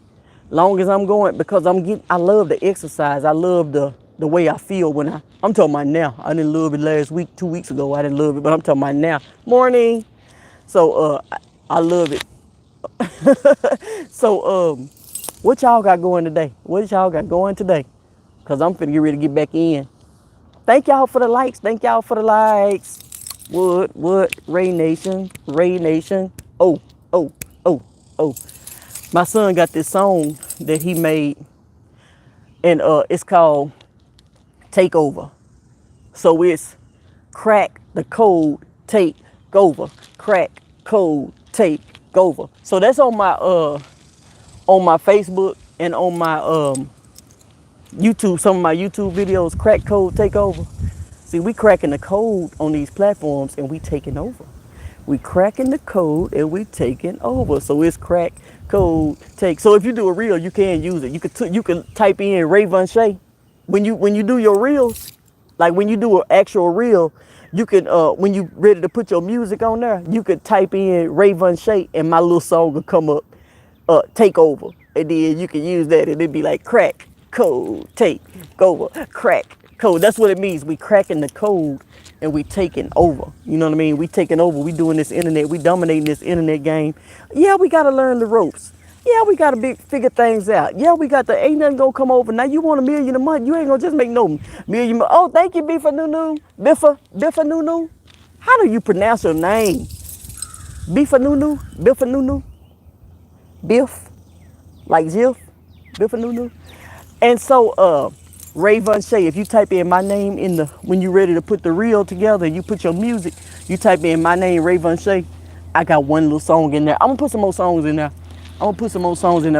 Long as I'm going, because I love the exercise. I love the way I feel when I'm talking about now. I didn't love it last week, 2 weeks ago. I didn't love it, but I'm talking about now. Morning. So I love it. So what y'all got going today? What y'all got going today? Because I'm finna get ready to get back in. Thank y'all for the likes. Thank y'all for the likes. What? Rae Nation. Rae Nation. Oh. My son got this song that he made, and it's called Takeover. So it's crack the code, take over. Crack code, take over. So that's on my Facebook and on my YouTube, some of my YouTube videos, crack code, take over. See, we cracking the code on these platforms and we taking over. We cracking the code and we taking over. So it's crack code take. So if you do a reel, you can use it. You can type in Rae Vonshae. When you do your reels, like when you do an actual reel, you can when you ready to put your music on there, you could type in Rae Vonshae and my little song will come up, take over. And then you can use that and it'd be like crack code take over. Crack code. That's what it means. We cracking the code and we taking over. You know what I mean? We taking over. We doing this internet. We dominating this internet game. Yeah, we got to learn the ropes. Yeah, we got to figure things out. Yeah, we got to, ain't nothing gonna come over. Now you want $1 million a month. You ain't gonna just make no million. Oh, thank you, Biffa Nunu. Biffa Nunu. How do you pronounce your name? Biffa Nunu? Biffa Nunu? Biff? Like Jiff? Biffa Nunu? And so, Rae Vonshae, if you type in my name when you're ready to put the reel together, you put your music, you type in my name, Rae Vonshae, I got one little song in there. I'm gonna put some more songs in there.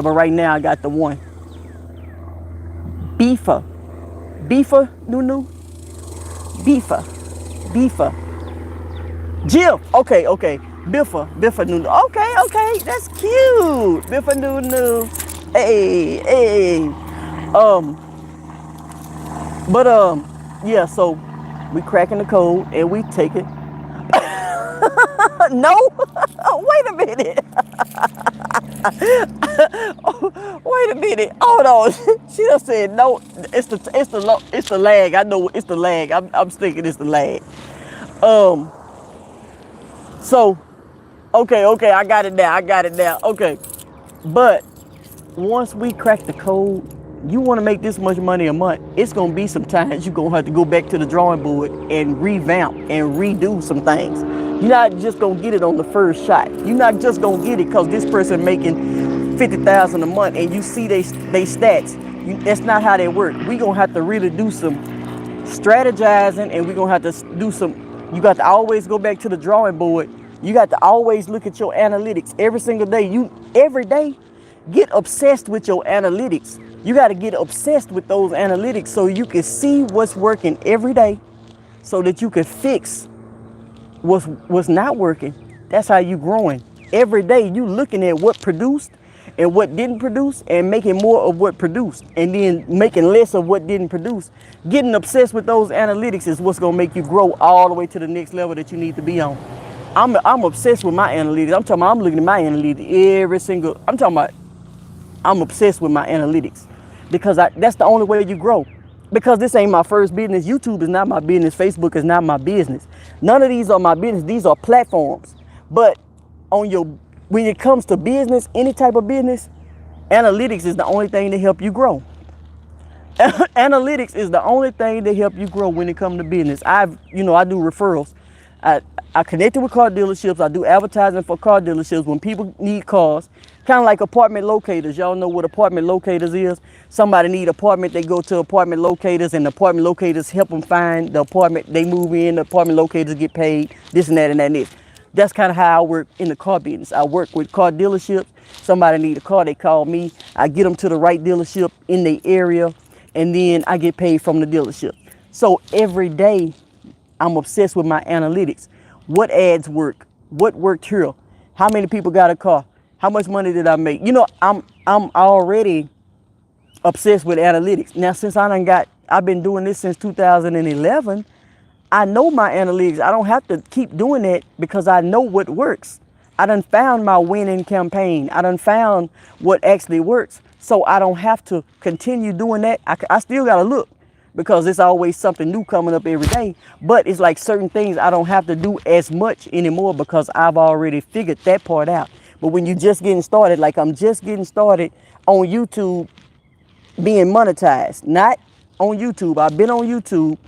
But right now I got the one. Biffa Nunu? Biffa. Jill, okay. Biffa Nunu. Okay, that's cute. Biffa Nunu. Hey. Yeah, so we cracking the code and we take it. No, wait a minute. Wait a minute. Hold on. She just said no. It's the lag. I know it's the lag. I'm thinking it's the lag. So, okay. I got it now. Okay, but once we crack the code, you want to make this much money a month, it's going to be some times you're going to have to go back to the drawing board and revamp and redo some things. You're not just going to get it on the first shot. You're not just going to get it because this person making 50,000 a month and you see they stats. That's not how they work. We're going to have to really do some strategizing, and we're going to have to do some, you got to always go back to the drawing board. You got to always look at your analytics every single day. Every day, get obsessed with your analytics. You got to get obsessed with those analytics so you can see what's working every day so that you can fix what's not working. That's how you growing. Every day you looking at what produced and what didn't produce and making more of what produced and then making less of what didn't produce. Getting obsessed with those analytics is what's going to make you grow all the way to the next level that you need to be on. I'm obsessed with my analytics. I'm talking about I'm looking at my analytics I'm obsessed with my analytics because that's the only way you grow. Because this ain't my first business. YouTube is not my business. Facebook is not my business. None of these are my business. These are platforms. But when it comes to business, any type of business, analytics is the only thing to help you grow. Analytics is the only thing that help you grow when it comes to business. I do referrals. I connected with car dealerships. I do advertising for car dealerships when people need cars. Kind of like apartment locators. Y'all know what apartment locators is. Somebody need apartment, they go to apartment locators, and the apartment locators help them find the apartment. They move in, the apartment locators get paid, this and that and that and this. That's kind of how I work in the car business. I work with car dealerships. Somebody need a car, they call me. I get them to the right dealership in the area, and then I get paid from the dealership. So every day, I'm obsessed with my analytics. What ads work? What worked here? How many people got a car? How much money did I make? I'm already obsessed with analytics. Now, since I've been doing this since 2011, I know my analytics. I don't have to keep doing that because I know what works. I done found my winning campaign. I done found what actually works. So I don't have to continue doing that. I still got to look because it's always something new coming up every day. But it's like certain things I don't have to do as much anymore because I've already figured that part out. But when you're just getting started, like I'm just getting started on YouTube being monetized, not on YouTube. I've been on YouTube.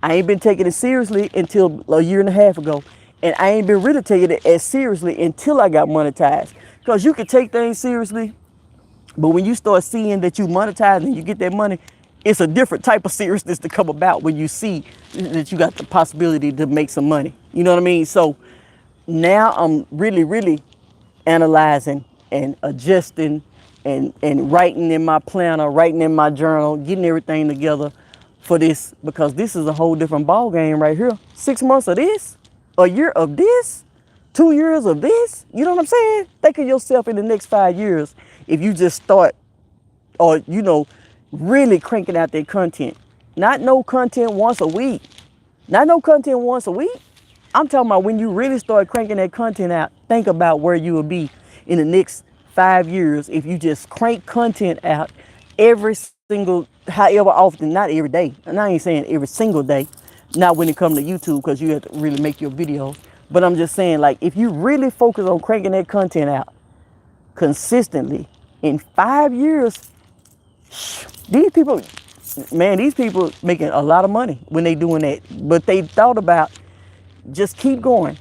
I ain't been taking it seriously until a year and a half ago. And I ain't been really taking it as seriously until I got monetized. Because you can take things seriously, but when you start seeing that you monetize and you get that money, it's a different type of seriousness to come about when you see that you got the possibility to make some money. You know what I mean? So now I'm really, really analyzing and adjusting and writing in my planner, writing in my journal, getting everything together for this, because this is a whole different ball game right here. 6 months of this, a year of this, 2 years of this. You know what I'm saying? Think of yourself in the next 5 years if you just start or, really cranking out that content. Not no content once a week. Not no content once a week. I'm talking about when you really start cranking that content out, think about where you will be in the next 5 years if you just crank content out every single, however often, not every day. And I ain't saying every single day, not when it comes to YouTube because you have to really make your videos. But I'm just saying, like, if you really focus on cranking that content out consistently in 5 years, these people making a lot of money when they doing that. But they thought about just keep going.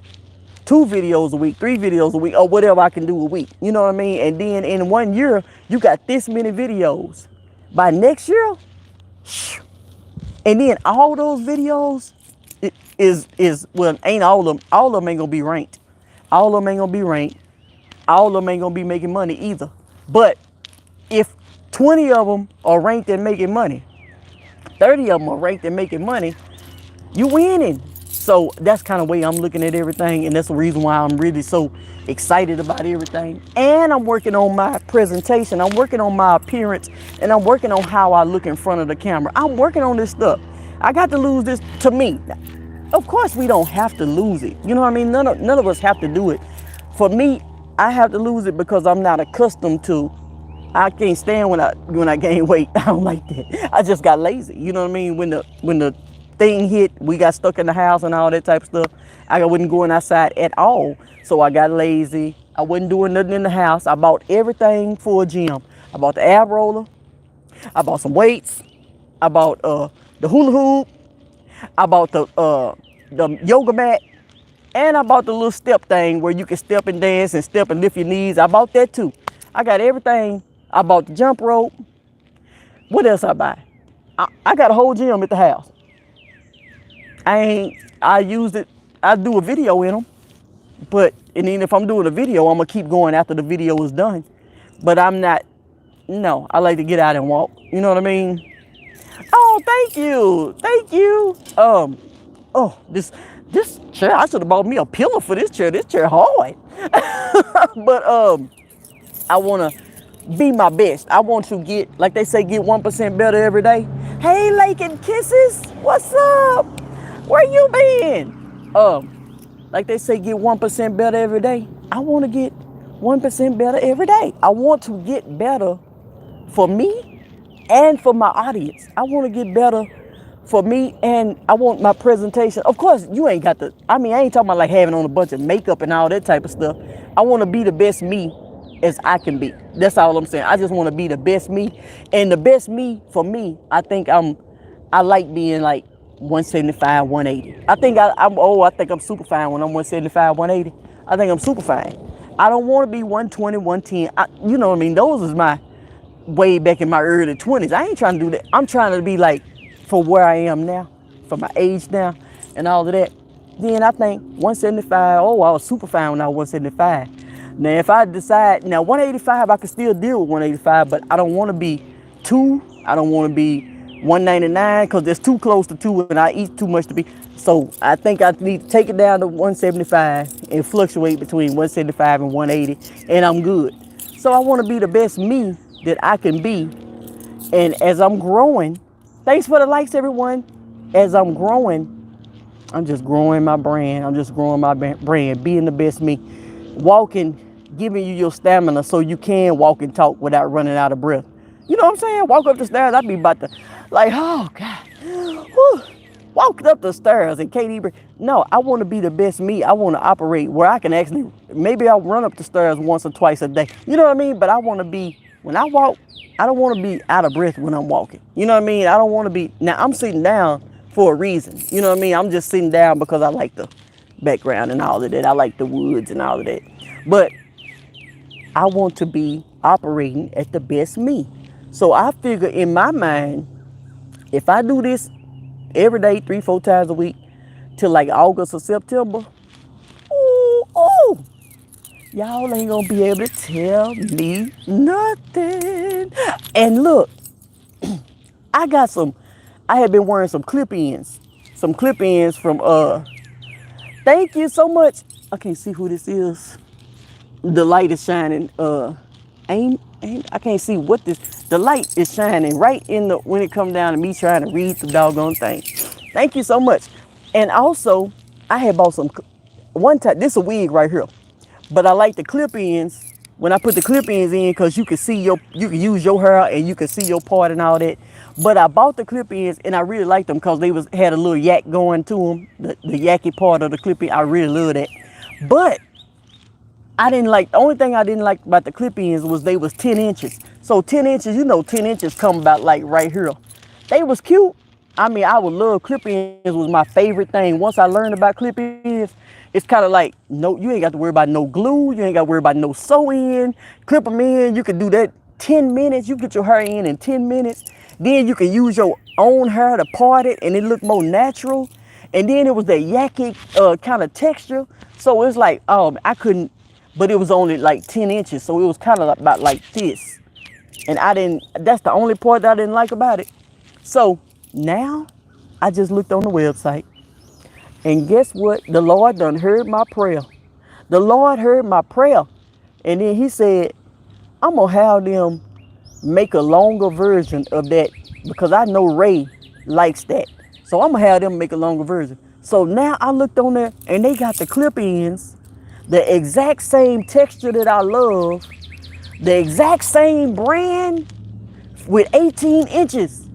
2 videos a week, 3 videos a week, or whatever I can do a week. You know what I mean? And then in 1 year, you got this many videos. By next year, and then all those videos ain't all of them ain't gonna be ranked. All of them ain't gonna be ranked. All of them ain't gonna be making money either. But if 20 of them are ranked and making money, 30 of them are ranked and making money, you winning. So that's kind of the way I'm looking at everything, and that's the reason why I'm really so excited about everything. And I'm working on my presentation, I'm working on my appearance, and I'm working on how I look in front of the camera. I'm working on this stuff. I got to lose this to me. Of course we don't have to lose it. You know what I mean? None of us have to do it. For me, I have to lose it because I'm not accustomed to. I can't stand when I gain weight. I don't like that. I just got lazy. You know what I mean? When the thing hit, we got stuck in the house and all that type of stuff. I wasn't going outside at all. So I got lazy. I wasn't doing nothing in the house. I bought everything for a gym. I bought the ab roller. I bought some weights. I bought the hula hoop. I bought the yoga mat. And I bought the little step thing where you can step and dance and step and lift your knees. I bought that too. I got everything. I bought the jump rope. What else I buy? I got a whole gym at the house. I used it. I do a video in them. But, and then if I'm doing a video, I'm going to keep going after the video is done. But I'm not, no, I like to get out and walk. You know what I mean? Oh, thank you. Thank you. Oh, this chair, I should have bought me a pillow for this chair. This chair hard. But I want to be my best. I want to get, like they say, get 1% better every day. Hey, Lake and Kisses, what's up? Where you been? Like they say, get 1% better every day. I want to get 1% better every day. I want to get better for me and for my audience. I want to get better for me, and I want my presentation. Of course, you ain't got the, I ain't talking about like having on a bunch of makeup and all that type of stuff. I want to be the best me as I can be. That's all I'm saying. I just want to be the best me. And the best me, for me, I think I like being like 175, 180. I think I'm super fine when I'm 175, 180. I think I'm super fine. I don't want to be 120, 110. You know what I mean? Those is my way back in my early 20s. I ain't trying to do that. I'm trying to be like, for where I am now, for my age now, and all of that. Then I think 175, I was super fine when I was 175. Now, if I decide, now 185, I can still deal with 185, but I don't want to be 2. I don't want to be 199, because that's too close to 2, and I eat too much to be. So I think I need to take it down to 175 and fluctuate between 175 and 180, and I'm good. So I want to be the best me that I can be. And as I'm growing, thanks for the likes, everyone. As I'm growing, I'm just growing my brand. I'm just growing my brand, being the best me. Walking, giving you your stamina so you can walk and talk without running out of breath. You know what I'm saying? Walk up the stairs, I'd be about to, like, oh, God. Whew. Walking up the stairs and can't even, no, I want to be the best me. I want to operate where I can actually, maybe I'll run up the stairs once or twice a day. You know what I mean? But I want to be, when I walk, I don't want to be out of breath when I'm walking. You know what I mean? I don't want to be, now I'm sitting down for a reason. You know what I mean? I'm just sitting down because I like the background and all of that. I like the woods and all of that. But I want to be operating at the best me. So I figure in my mind, if I do this every day, 3-4 times a week, till like August or September, ooh, y'all ain't gonna be able to tell me nothing. And look, I have been wearing some clip-ins from, thank you so much. I can't see who this is. The light is shining, I can't see what the light is shining right in when it comes down to me trying to read the doggone thing. Thank you so much. And also, I had bought one time, this is a wig right here, but I like the clip-ins. When I put the clip-ins in, because you can use your hair and you can see your part and all that. But I bought the clip-ins and I really liked them because they had a little yak going to them, the yacky part of the clip-in. I really love that. But the only thing I didn't like about the clip-ins was they was 10 inches. So 10 inches, 10 inches come about like right here. They was cute. I would love clip-ins, was my favorite thing. Once I learned about clip-ins, it's kind of like, no, you ain't got to worry about no glue. You ain't got to worry about no sew-in. Clip them in. You can do that 10 minutes. You get your hair in 10 minutes. Then you can use your own hair to part it and it look more natural. And then it was that yacky kind of texture. So it's like, I couldn't, but it was only like 10 inches. So it was kind of about like this. And that's the only part that I didn't like about it. So now I just looked on the website. And guess what? The Lord done heard my prayer. The Lord heard my prayer. And then he said, I'm going to have them make a longer version of that, because I know Rae likes that. So I'm going to have them make a longer version. So now I looked on there and they got the clip-ins, the exact same texture that I love, the exact same brand with 18 inches.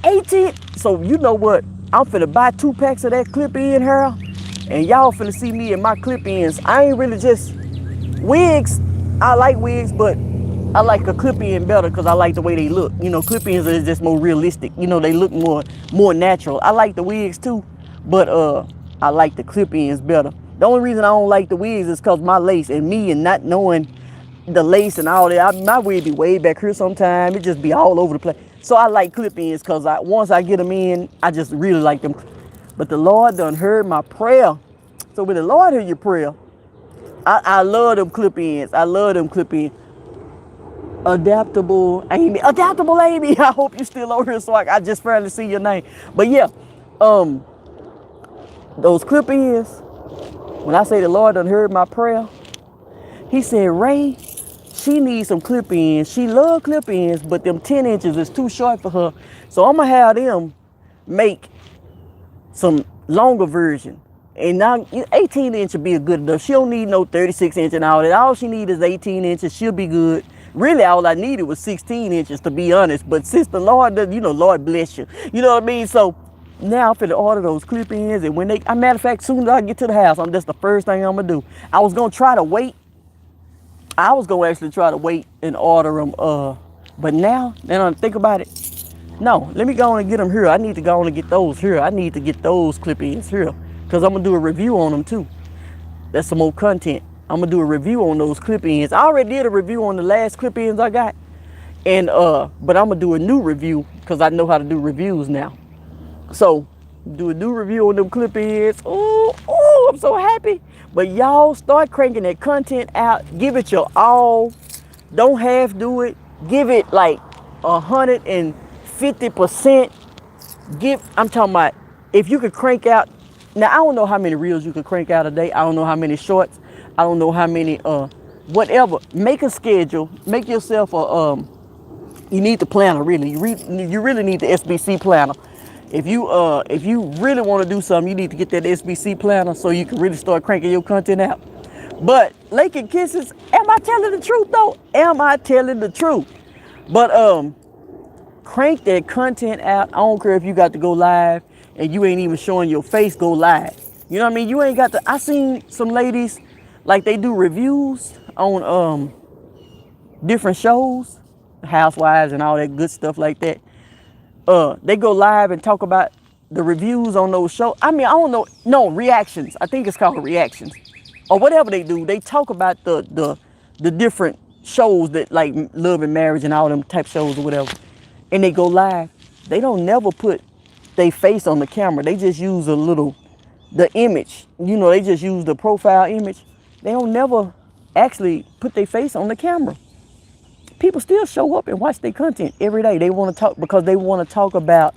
18. So you know what? I'm finna buy 2 packs of that clip-in hair, and y'all finna see me in my clip-ins. I ain't really just wigs. I like wigs, but I like a clip-in better because I like the way they look. You know, clip-ins are just more realistic. You know, they look more natural. I like the wigs too, but I like the clip-ins better. The only reason I don't like the wigs is because my lace and me and not knowing the lace and all that. My wig be way back here sometimes. It just be all over the place. So I like clip-ins because once I get them in, I just really like them. But the Lord done heard my prayer. So when the Lord heard your prayer, I love them clip-ins. I love them clip-ins. Adaptable Amy. I hope you still over here so I just finally see your name. But yeah, those clip-ins, when I say the Lord done heard my prayer, he said, Rae, she needs some clip-ins. She love clip-ins, but them 10 inches is too short for her. So I'm going to have them make some longer version. And now 18 inch would be a good enough. She don't need no 36 inch and all that. All she needs is 18 inches. She'll be good. Really, all I needed was 16 inches, to be honest. But since the Lord does, Lord bless you. You know what I mean? So now I'm finna order those clip-ins. And when matter of fact, soon as I get to the house, that's the first thing I'm gonna do. I was gonna try to wait. I was gonna actually try to wait and order them. But now I think about it. No, let me go on and get them here. I need to go on and get those here. I need to get those clip-ins here. Because I'm going to do a review on them too. That's some more content. I'm going to do a review on those clip-ins. I already did a review on the last clip-ins I got. And but I'm going to do a new review because I know how to do reviews now. So, do a new review on them clip-ins. Oh, I'm so happy. But y'all start cranking that content out. Give it your all. Don't half do it. Give it like 150%. I'm talking about if you could crank out. Now, I don't know how many reels you could crank out a day. I don't know how many shorts. I don't know how many, whatever. Make a schedule. Make yourself you need the planner, really. You really need the SBC planner. If you really want to do something, you need to get that SBC planner so you can really start cranking your content out. But Lake and Kisses, am I telling the truth though? Am I telling the truth? But crank that content out. I don't care if you got to go live and you ain't even showing your face, go live. You know what I mean? You ain't got to. I seen some ladies, like they do reviews on different shows, Housewives and all that good stuff like that. They go live and talk about the reviews on those shows. I mean, I don't know. No, reactions. I think it's called reactions. Or whatever they do. They talk about the different shows that like Love and Marriage and all them type shows or whatever. And they go live. They don't never put their face on the camera. They just use the image. They just use the profile image. They don't never actually put their face on the camera. People still show up and watch their content every day. They want to talk because they want to talk about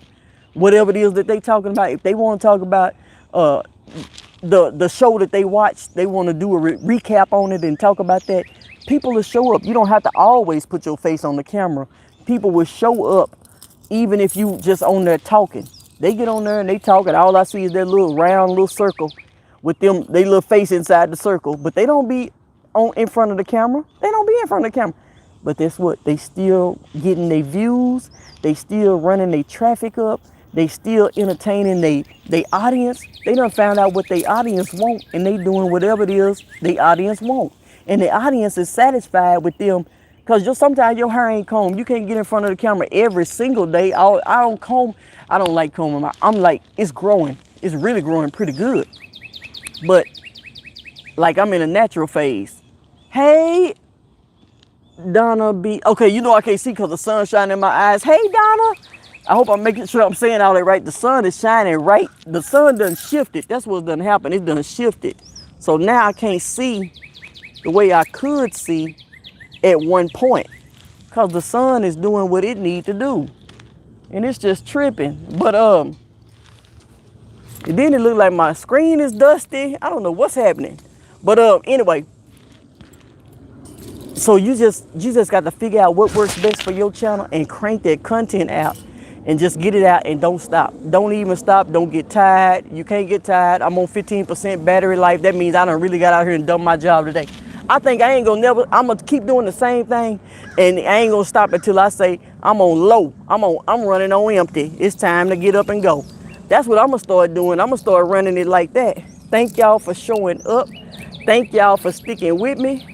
whatever it is that they talking about. If they want to talk about the show that they watch, they want to do a recap on it and talk about that. People will show up. You don't have to always put your face on the camera. People will show up even if you just on there talking. They get on there and they talk and all I see is that little round little circle with them, they little face inside the circle, but they don't be in front of the camera. They don't be in front of the camera. But that's what, they still getting their views. They still running their traffic up. They still entertaining their audience. They done found out what their audience want and they doing whatever it is their audience want. And the audience is satisfied with them because sometimes your hair ain't combed. You can't get in front of the camera every single day. I don't comb. I don't like combing. I'm like, it's growing. It's really growing pretty good. But like I'm in a natural phase. Hey, Donna B. Okay, I can't see because the sun's shining in my eyes. Hey, Donna. I hope I'm making sure I'm saying all that right. The sun is shining right. The sun done shifted. That's what's done happened. It done shifted. So now I can't see the way I could see at one point because the sun is doing what it need to do. And it's just tripping. But and then it look like my screen is dusty. I don't know what's happening. But anyway, so you just got to figure out what works best for your channel and crank that content out and just get it out and don't stop. Don't even stop. Don't get tired. You can't get tired. I'm on 15% battery life. That means I done really got out here and done my job today. I think I ain't gonna I'm gonna keep doing the same thing and I ain't gonna stop until I say I'm on low. I'm running on empty. It's time to get up and go. That's what I'm gonna start doing. I'm gonna start running it like that. Thank y'all for showing up. Thank y'all for sticking with me.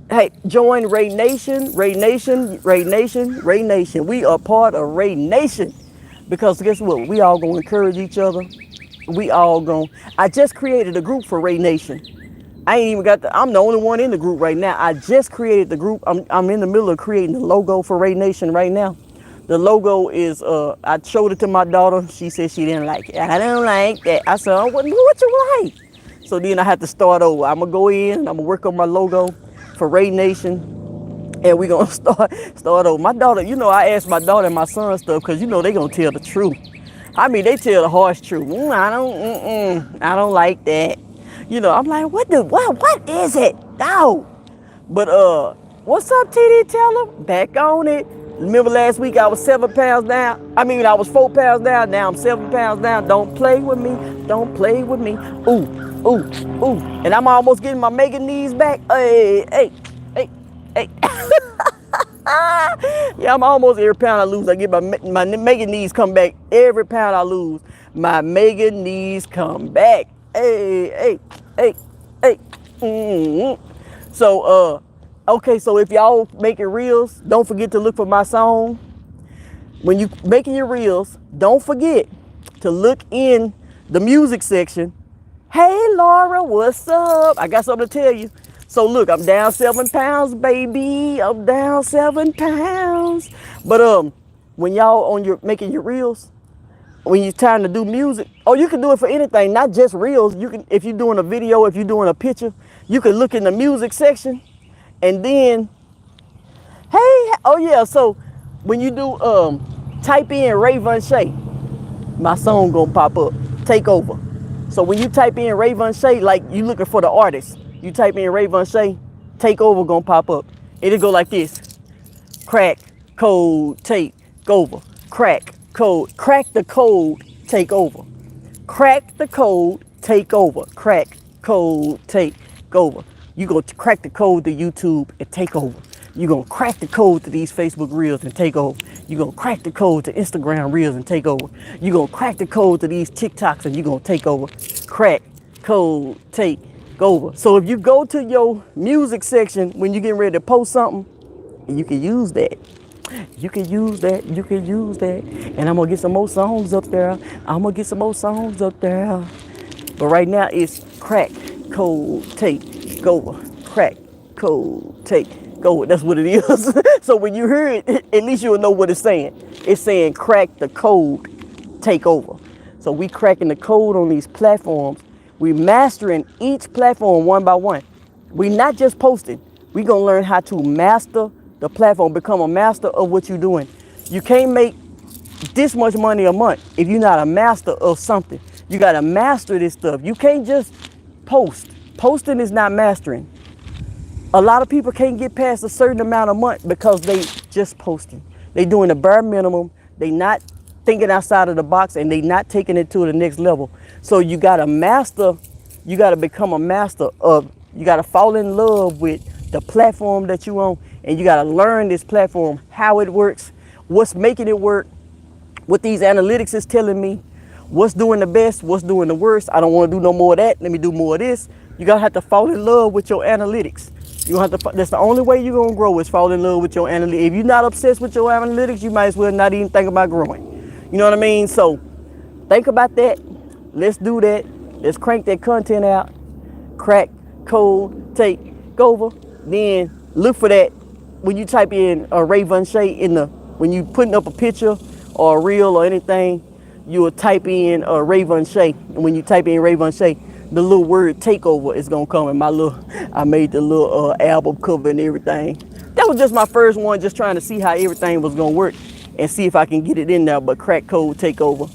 Hey, join Rae Nation, Rae Nation, Rae Nation, Rae Nation. We are part of Rae Nation because guess what? We all gonna encourage each other. We all gonna. I just created a group for Rae Nation. I ain't even got the. I'm the only one in the group right now. I just created the group. I'm in the middle of creating the logo for Rae Nation right now. The logo is. I showed it to my daughter. She said she didn't like it. I don't like that. I said, oh, what you like? So then I had to start over. I'm gonna go in. I'm gonna work on my logo for Rae Nation, and we gonna start over. My daughter, I asked my daughter and my son stuff because they gonna tell the truth. I mean, they tell the harsh truth. I don't like that. I'm like, what is it? No. But what's up, TD Teller? Back on it. Remember last week I was 7 pounds down. I mean, I was 4 pounds down. Now I'm 7 pounds down. Don't play with me. Don't play with me. Ooh, ooh, ooh. And I'm almost getting my mega knees back. Hey, hey, hey, hey. Yeah, I'm almost every pound I lose. I get my mega knees come back. Every pound I lose, my mega knees come back. Hey, hey, hey, hey. So, okay, so if y'all making reels, don't forget to look for my song. When you making your reels, don't forget to look in the music section. Hey, Laura, what's up? I got something to tell you. So look, I'm down 7 pounds, baby. I'm down 7 pounds. But when y'all making your reels, when you're trying to do music, you can do it for anything, not just reels. You can, if you're doing a video, if you're doing a picture, you can look in the music section, and then, hey, oh yeah. So when you do type in Rae Vonshae, my song gonna pop up. Take over. So when you type in Rae Vonshae, like you looking for the artist, you type in Rae Vonshae, take over gonna pop up. It'll go like this. Crack, code, take over. Crack, code, crack the code, take over. Crack the code, take over. Crack, code, take over. You go crack the code to YouTube and take over. You're going to crack the code to these Facebook Reels and take over. You're going to crack the code to Instagram Reels and take over. You're going to crack the code to these TikToks and you're going to take over. Crack, code, take over. So if you go to your music section when you're getting ready to post something, you can use that. You can use that. You can use that. And I'm going to get some more songs up there. I'm going to get some more songs up there. But right now it's crack, code, take over. Crack, code, take over. That's what it is. So when you hear it, at least you'll know what it's saying. It's saying crack the code, take over. So we cracking the code on these platforms. We mastering each platform one by one. We not just posting. We gonna learn how to master the platform, become a master of what you're doing. You can't make this much money a month if you're not a master of something. You gotta master this stuff. You can't just post. Posting is not mastering. A lot of people can't get past a certain amount a month because they just posting. They doing the bare minimum. They not thinking outside of the box and they not taking it to the next level. So you gotta master, you gotta become a master of, you gotta fall in love with the platform that you own, and you gotta learn this platform, how it works, what's making it work, what these analytics is telling me, what's doing the best, what's doing the worst. I don't wanna do no more of that, let me do more of this. You gotta have to fall in love with your analytics. You have to, that's the only way you're gonna grow is fall in love with your analytics. If you're not obsessed with your analytics, you might as well not even think about growing. You know what I mean? So think about that. Let's do that. Let's crank that content out. Crack, code, take over. Then look for that when you type in Rae Vonshae in the, when you putting up a picture or a reel or anything, you will type in Rae Vonshae. And when you type in Rae Vonshae, the little word takeover is gonna come in I made the little album cover and everything. That was just my first one, just trying to see how everything was gonna work and see if I can get it in there. But crack code takeover,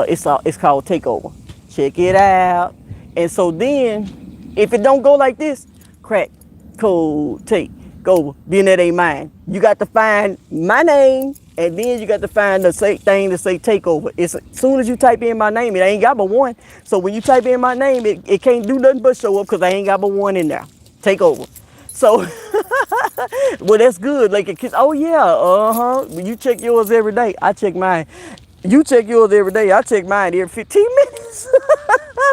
it's called takeover. Check it out. And so then, if it don't go like this, crack code takeover, then that ain't mine. You got to find my name, and then you got to find the thing to say takeover. As soon as you type in my name, it ain't got but one. So when you type in my name, it can't do nothing but show up because I ain't got but one in there. Take over. So, well, that's good. Like, oh yeah, when you check yours every day, I check mine. You check yours every day, I check mine every 15 minutes.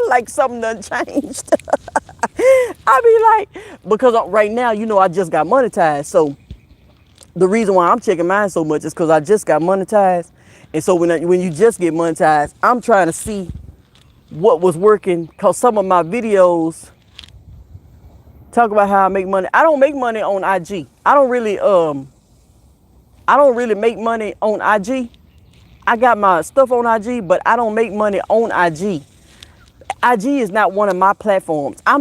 Like something done changed. I be like, because right now, you know, I just got monetized. So the reason why I'm checking mine so much is because I just got monetized. And so when you just get monetized, I'm trying to see what was working, because some of my videos talk about how I make money. I don't make money on IG. I don't really make money on IG. I got my stuff on IG, but I don't make money on IG. IG is not one of my platforms. I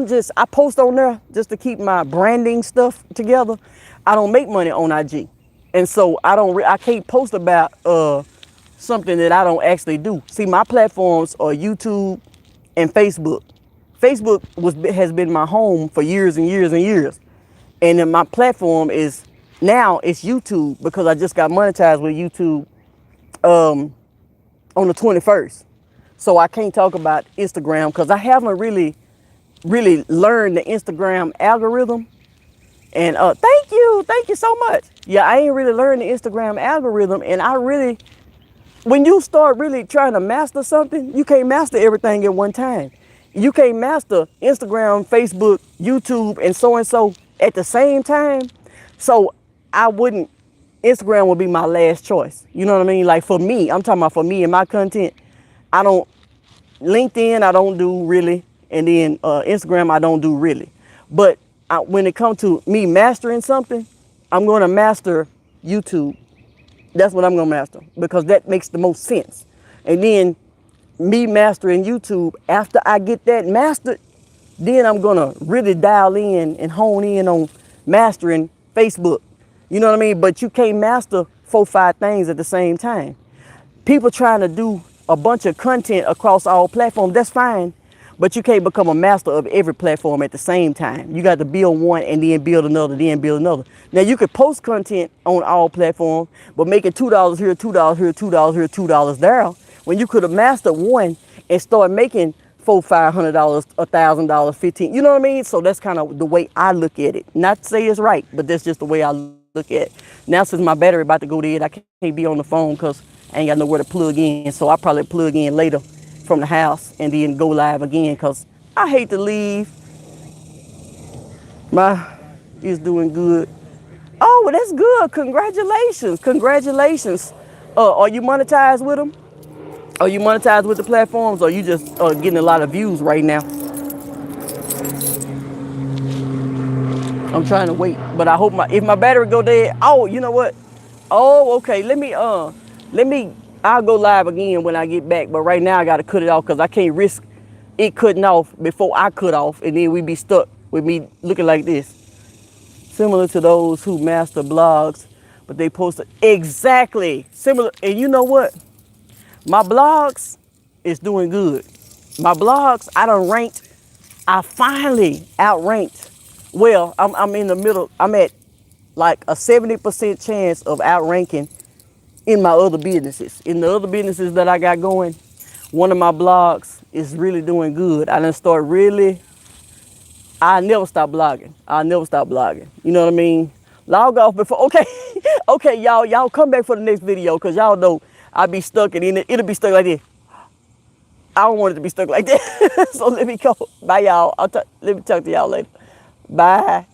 post on there just to keep my branding stuff together. I don't make money on IG. And so I can't post about something that I don't actually do. See, my platforms are YouTube and Facebook. Facebook has been my home for years and years and years. And then my platform is now it's YouTube, because I just got monetized with YouTube on the 21st. So I can't talk about Instagram because I haven't really learned the Instagram algorithm. And thank you so much. Yeah, I ain't really learned the Instagram algorithm, and when you start really trying to master something, you can't master everything at one time. You can't master Instagram, Facebook, YouTube, and so at the same time. So I wouldn't, Instagram would be my last choice. You know what I mean? Like for me, I'm talking about for me and my content. LinkedIn, I don't do really. And then Instagram, I don't do really. But when it comes to me mastering something, I'm going to master YouTube. That's what I'm going to master, because that makes the most sense. And then me mastering YouTube, after I get that mastered, then I'm going to really dial in and hone in on mastering Facebook. You know what I mean? But you can't master 4-5 things at the same time. People trying to do a bunch of content across all platforms, that's fine. But you can't become a master of every platform at the same time. You got to build one and then build another, then build another. Now you could post content on all platforms, but making $2 here, $2 here, $2 here, $2 there. When you could have mastered one and start making $400, $500, $1,000, 15. You know what I mean? So that's kind of the way I look at it. Not to say it's right, but that's just the way I look at it. Now since my battery about to go dead, I can't be on the phone because I ain't got nowhere to plug in. So I'll probably plug in later from the house and then go live again, because I hate to leave. Is doing good. Oh, well, that's good. Congratulations. Congratulations. Are you monetized with them? Are you monetized with the platforms, or you just getting a lot of views right now? I'm trying to wait, but I hope if my battery go dead. Oh, you know what? Oh, okay. I'll go live again when I get back. But right now I got to cut it off because I can't risk it cutting off before I cut off, and then we be stuck with me looking like this. Similar to those who master blogs, but they post exactly similar. And you know what? My blogs is doing good. My blogs, I finally outranked. Well, I'm in the middle. I'm at like a 70% chance of outranking in my other businesses. In the other businesses that I got going, one of my blogs is really doing good. I never stop blogging. I never stop blogging. You know what I mean? Log off before, okay. Okay, y'all come back for the next video, because y'all know I be stuck and it'll be stuck like this. I don't want it to be stuck like that. So let me go. Bye, y'all. Let me talk to y'all later. Bye.